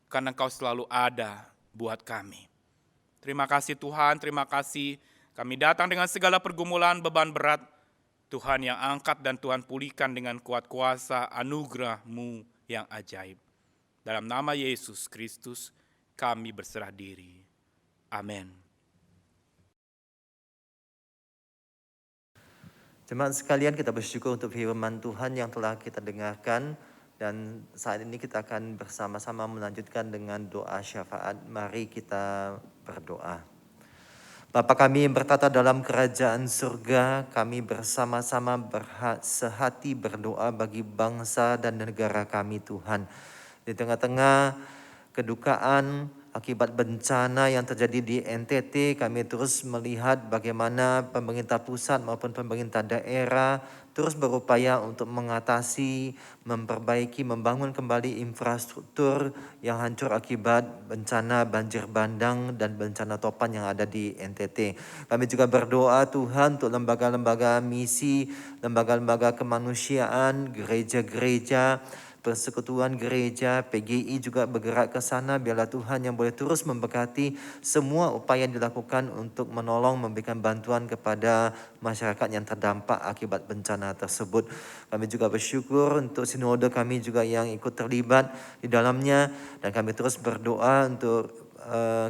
karena Engkau selalu ada buat kami. Terima kasih Tuhan, terima kasih. Kami datang dengan segala pergumulan, beban berat, Tuhan yang angkat dan Tuhan pulihkan dengan kuat kuasa anugerah-Mu yang ajaib. Dalam nama Yesus Kristus kami berserah diri. Amin. Jemaat sekalian, kita bersyukur untuk firman Tuhan yang telah kita dengarkan. Dan saat ini kita akan bersama-sama melanjutkan dengan doa syafaat. Mari kita berdoa. Bapa kami yang bertata dalam kerajaan surga, kami bersama-sama sehati berdoa bagi bangsa dan negara kami Tuhan. Di tengah-tengah kedukaan akibat bencana yang terjadi di NTT, kami terus melihat bagaimana pemerintah pusat maupun pemerintah daerah terus berupaya untuk mengatasi, memperbaiki, membangun kembali infrastruktur yang hancur akibat bencana banjir bandang dan bencana topan yang ada di NTT. Kami juga berdoa Tuhan untuk lembaga-lembaga misi, lembaga-lembaga kemanusiaan, gereja-gereja, persekutuan gereja, PGI juga bergerak ke sana. Biarlah Tuhan yang boleh terus memberkati semua upaya yang dilakukan untuk menolong, memberikan bantuan kepada masyarakat yang terdampak akibat bencana tersebut. Kami juga bersyukur untuk sinode kami juga yang ikut terlibat di dalamnya, dan kami terus berdoa untuk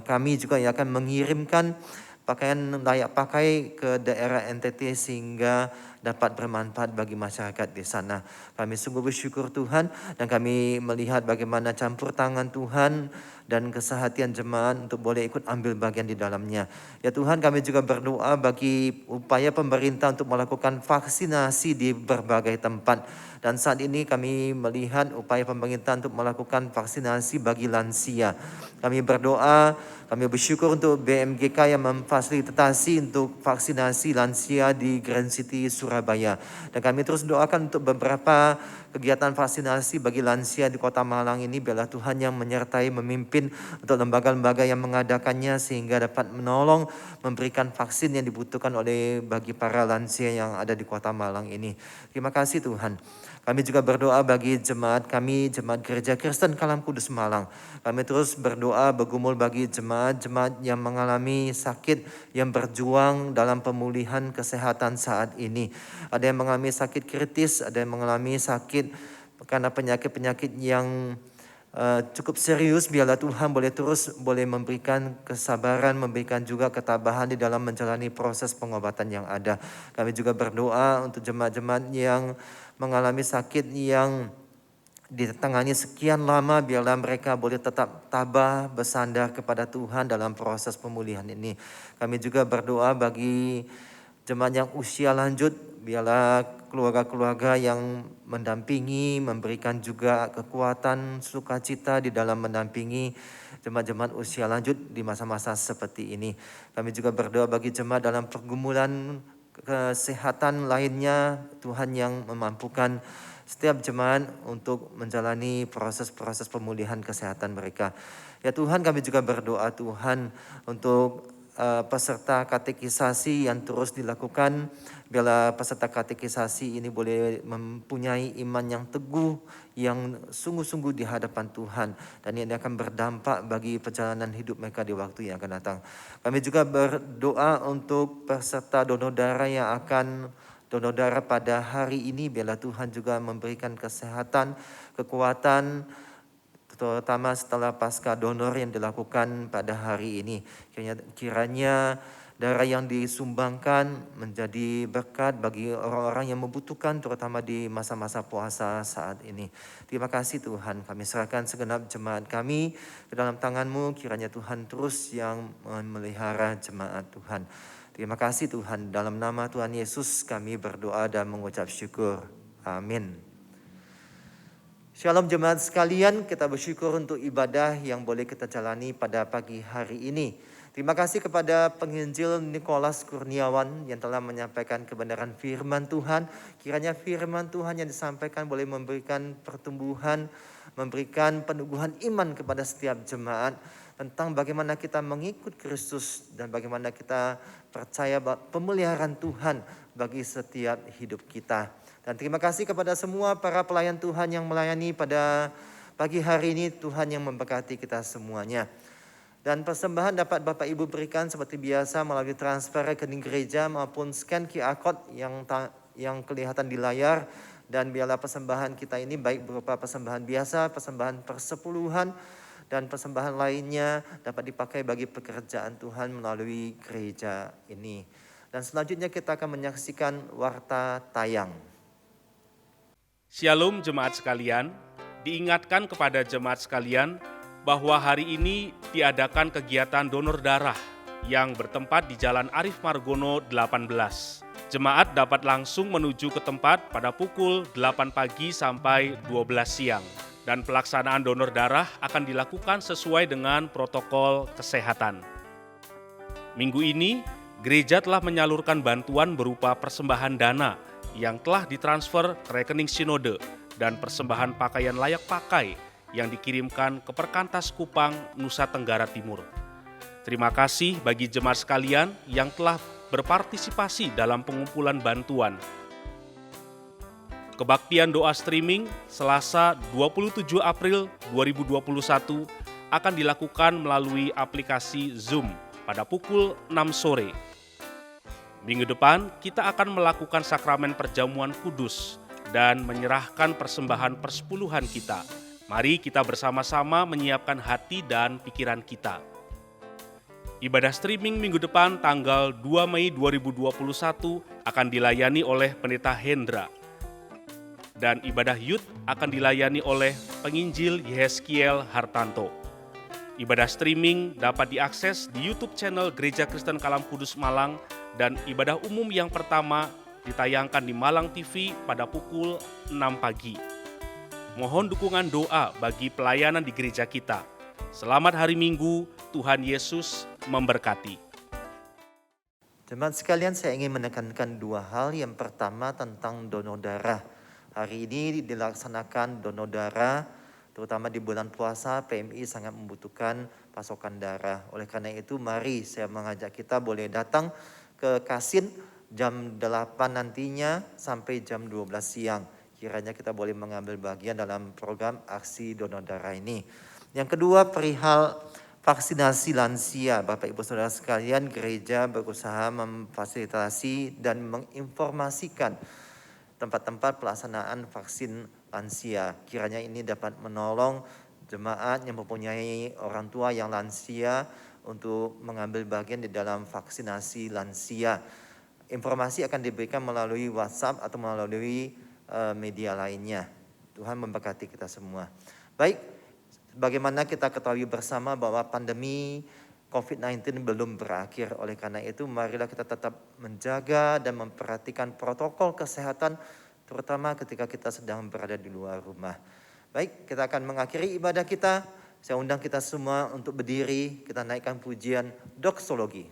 kami juga yang akan mengirimkan pakaian layak pakai ke daerah NTT sehingga dapat bermanfaat bagi masyarakat di sana. Kami sungguh bersyukur Tuhan, dan kami melihat bagaimana campur tangan Tuhan dan kesehatian jemaat untuk boleh ikut ambil bagian di dalamnya. Ya Tuhan, kami juga berdoa bagi upaya pemerintah untuk melakukan vaksinasi di berbagai tempat. Dan saat ini kami melihat upaya pemerintah untuk melakukan vaksinasi bagi lansia. Kami berdoa, kami bersyukur untuk BMGK yang memfasilitasi untuk vaksinasi lansia di Grand City Surabaya. Dan kami terus doakan untuk beberapa kegiatan vaksinasi bagi lansia di Kota Malang ini. Biarlah Tuhan yang menyertai, memimpin untuk lembaga-lembaga yang mengadakannya sehingga dapat menolong memberikan vaksin yang dibutuhkan bagi para lansia yang ada di Kota Malang ini. Terima kasih Tuhan. Kami juga berdoa bagi jemaat kami, Jemaat Gereja Kristen Kalam Kudus Malang. Kami terus berdoa bergumul bagi jemaat-jemaat yang mengalami sakit, yang berjuang dalam pemulihan kesehatan saat ini. Ada yang mengalami sakit kritis, ada yang mengalami sakit karena penyakit-penyakit yang cukup serius. Biarlah Tuhan boleh memberikan kesabaran, memberikan juga ketabahan di dalam menjalani proses pengobatan yang ada. Kami juga berdoa untuk jemaat-jemaat yang mengalami sakit yang ditangani sekian lama, biarlah mereka boleh tetap tabah, bersandar kepada Tuhan dalam proses pemulihan ini. Kami juga berdoa bagi jemaat yang usia lanjut, biarlah keluarga-keluarga yang mendampingi, memberikan juga kekuatan, sukacita di dalam mendampingi jemaat-jemaat usia lanjut di masa-masa seperti ini. Kami juga berdoa bagi jemaat dalam pergumulan kesehatan lainnya, Tuhan yang memampukan setiap jemaat untuk menjalani proses-proses pemulihan kesehatan mereka. Ya Tuhan, kami juga berdoa Tuhan untuk peserta katekisasi yang terus dilakukan. Biarlah peserta katekisasi ini boleh mempunyai iman yang teguh, yang sungguh-sungguh di hadapan Tuhan. Dan ini akan berdampak bagi perjalanan hidup mereka di waktu yang akan datang. Kami juga berdoa untuk peserta donor darah yang akan donor darah pada hari ini. Biarlah Tuhan juga memberikan kesehatan, kekuatan, terutama setelah pasca donor yang dilakukan pada hari ini. Kiranya darah yang disumbangkan menjadi berkat bagi orang-orang yang membutuhkan, terutama di masa-masa puasa saat ini. Terima kasih Tuhan, kami serahkan segenap jemaat kami ke dalam tangan-Mu. Kiranya Tuhan terus yang memelihara jemaat Tuhan. Terima kasih Tuhan, dalam nama Tuhan Yesus kami berdoa dan mengucap syukur. Amin. Shalom jemaat sekalian, kita bersyukur untuk ibadah yang boleh kita jalani pada pagi hari ini. Terima kasih kepada penginjil Nikolas Kurniawan yang telah menyampaikan kebenaran firman Tuhan. Kiranya firman Tuhan yang disampaikan boleh memberikan pertumbuhan, memberikan peneguhan iman kepada setiap jemaat tentang bagaimana kita mengikut Kristus dan bagaimana kita percaya pemeliharaan Tuhan bagi setiap hidup kita. Dan terima kasih kepada semua para pelayan Tuhan yang melayani pada pagi hari ini. Tuhan yang memberkati kita semuanya. Dan persembahan dapat Bapak Ibu berikan seperti biasa melalui transfer rekening gereja maupun scan QR Code yang kelihatan di layar. Dan biarlah persembahan kita ini baik berupa persembahan biasa, persembahan persepuluhan, dan persembahan lainnya dapat dipakai bagi pekerjaan Tuhan melalui gereja ini. Dan selanjutnya kita akan menyaksikan warta tayang. Shalom jemaat sekalian, diingatkan kepada jemaat sekalian bahwa hari ini diadakan kegiatan donor darah yang bertempat di Jalan Arif Margono 18. Jemaat dapat langsung menuju ke tempat pada pukul 8 pagi sampai 12 siang. Dan pelaksanaan donor darah akan dilakukan sesuai dengan protokol kesehatan. Minggu ini, gereja telah menyalurkan bantuan berupa persembahan dana yang telah ditransfer ke rekening sinode dan persembahan pakaian layak pakai yang dikirimkan ke Perkantas Kupang, Nusa Tenggara Timur. Terima kasih bagi jemaat sekalian yang telah berpartisipasi dalam pengumpulan bantuan. Kebaktian doa streaming Selasa 27 April 2021 akan dilakukan melalui aplikasi Zoom pada pukul 6 sore. Minggu depan kita akan melakukan sakramen perjamuan kudus dan menyerahkan persembahan persepuluhan kita. Mari kita bersama-sama menyiapkan hati dan pikiran kita. Ibadah streaming minggu depan tanggal 2 Mei 2021 akan dilayani oleh Pendeta Hendra. Dan ibadah youth akan dilayani oleh penginjil Yehezkiel Hartanto. Ibadah streaming dapat diakses di YouTube channel Gereja Kristen Kalam Kudus Malang dan ibadah umum yang pertama ditayangkan di Malang TV pada pukul 6 pagi. Mohon dukungan doa bagi pelayanan di gereja kita. Selamat hari Minggu, Tuhan Yesus memberkati. Jemaat sekalian, saya ingin menekankan dua hal. Yang pertama tentang donor darah. Hari ini dilaksanakan donor darah, terutama di bulan puasa, PMI sangat membutuhkan pasokan darah. Oleh karena itu, mari saya mengajak kita boleh datang ke Kasin jam 8 nantinya sampai jam 12 siang. Kiranya kita boleh mengambil bagian dalam program aksi donor darah ini. Yang kedua, perihal vaksinasi lansia. Bapak Ibu Saudara sekalian, gereja berusaha memfasilitasi dan menginformasikan tempat-tempat pelaksanaan vaksin lansia. Kiranya ini dapat menolong jemaat yang mempunyai orang tua yang lansia untuk mengambil bagian di dalam vaksinasi lansia. Informasi akan diberikan melalui WhatsApp atau melalui media lainnya. Tuhan memberkati kita semua. Baik, bagaimana kita ketahui bersama bahwa pandemi COVID-19 belum berakhir. Oleh karena itu, marilah kita tetap menjaga dan memperhatikan protokol kesehatan, terutama ketika kita sedang berada di luar rumah. Baik, kita akan mengakhiri ibadah kita. Saya undang kita semua untuk berdiri, kita naikkan pujian doksologi.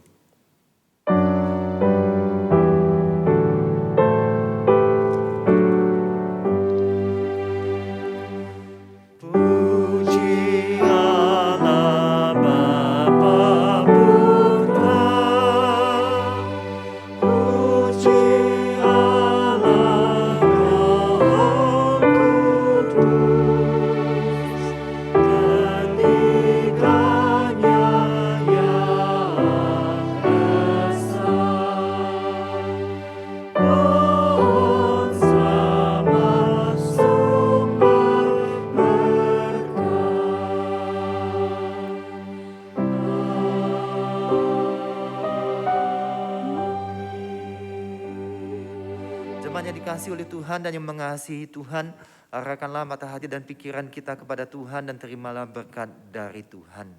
dikasihi oleh Tuhan dan yang mengasihi Tuhan, arahkanlah mata hati dan pikiran kita kepada Tuhan dan terimalah berkat dari Tuhan.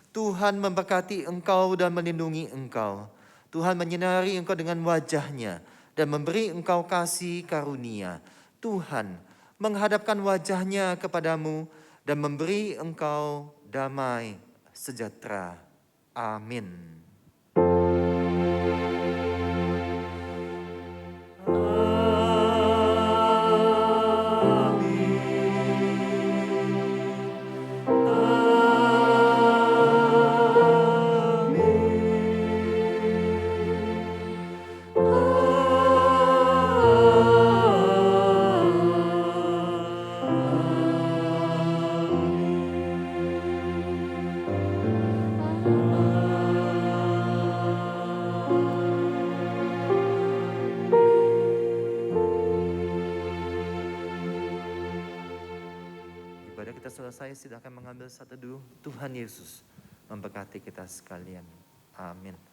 Tuhan memberkati engkau dan melindungi engkau. Tuhan menyinari engkau dengan wajah-Nya dan memberi engkau kasih karunia. Tuhan menghadapkan wajah-Nya kepadamu dan memberi engkau damai sejahtera. Amin. Ibadah kita selesai, silakan mengambil satu teduh. Tuhan Yesus memberkati kita sekalian. Amin.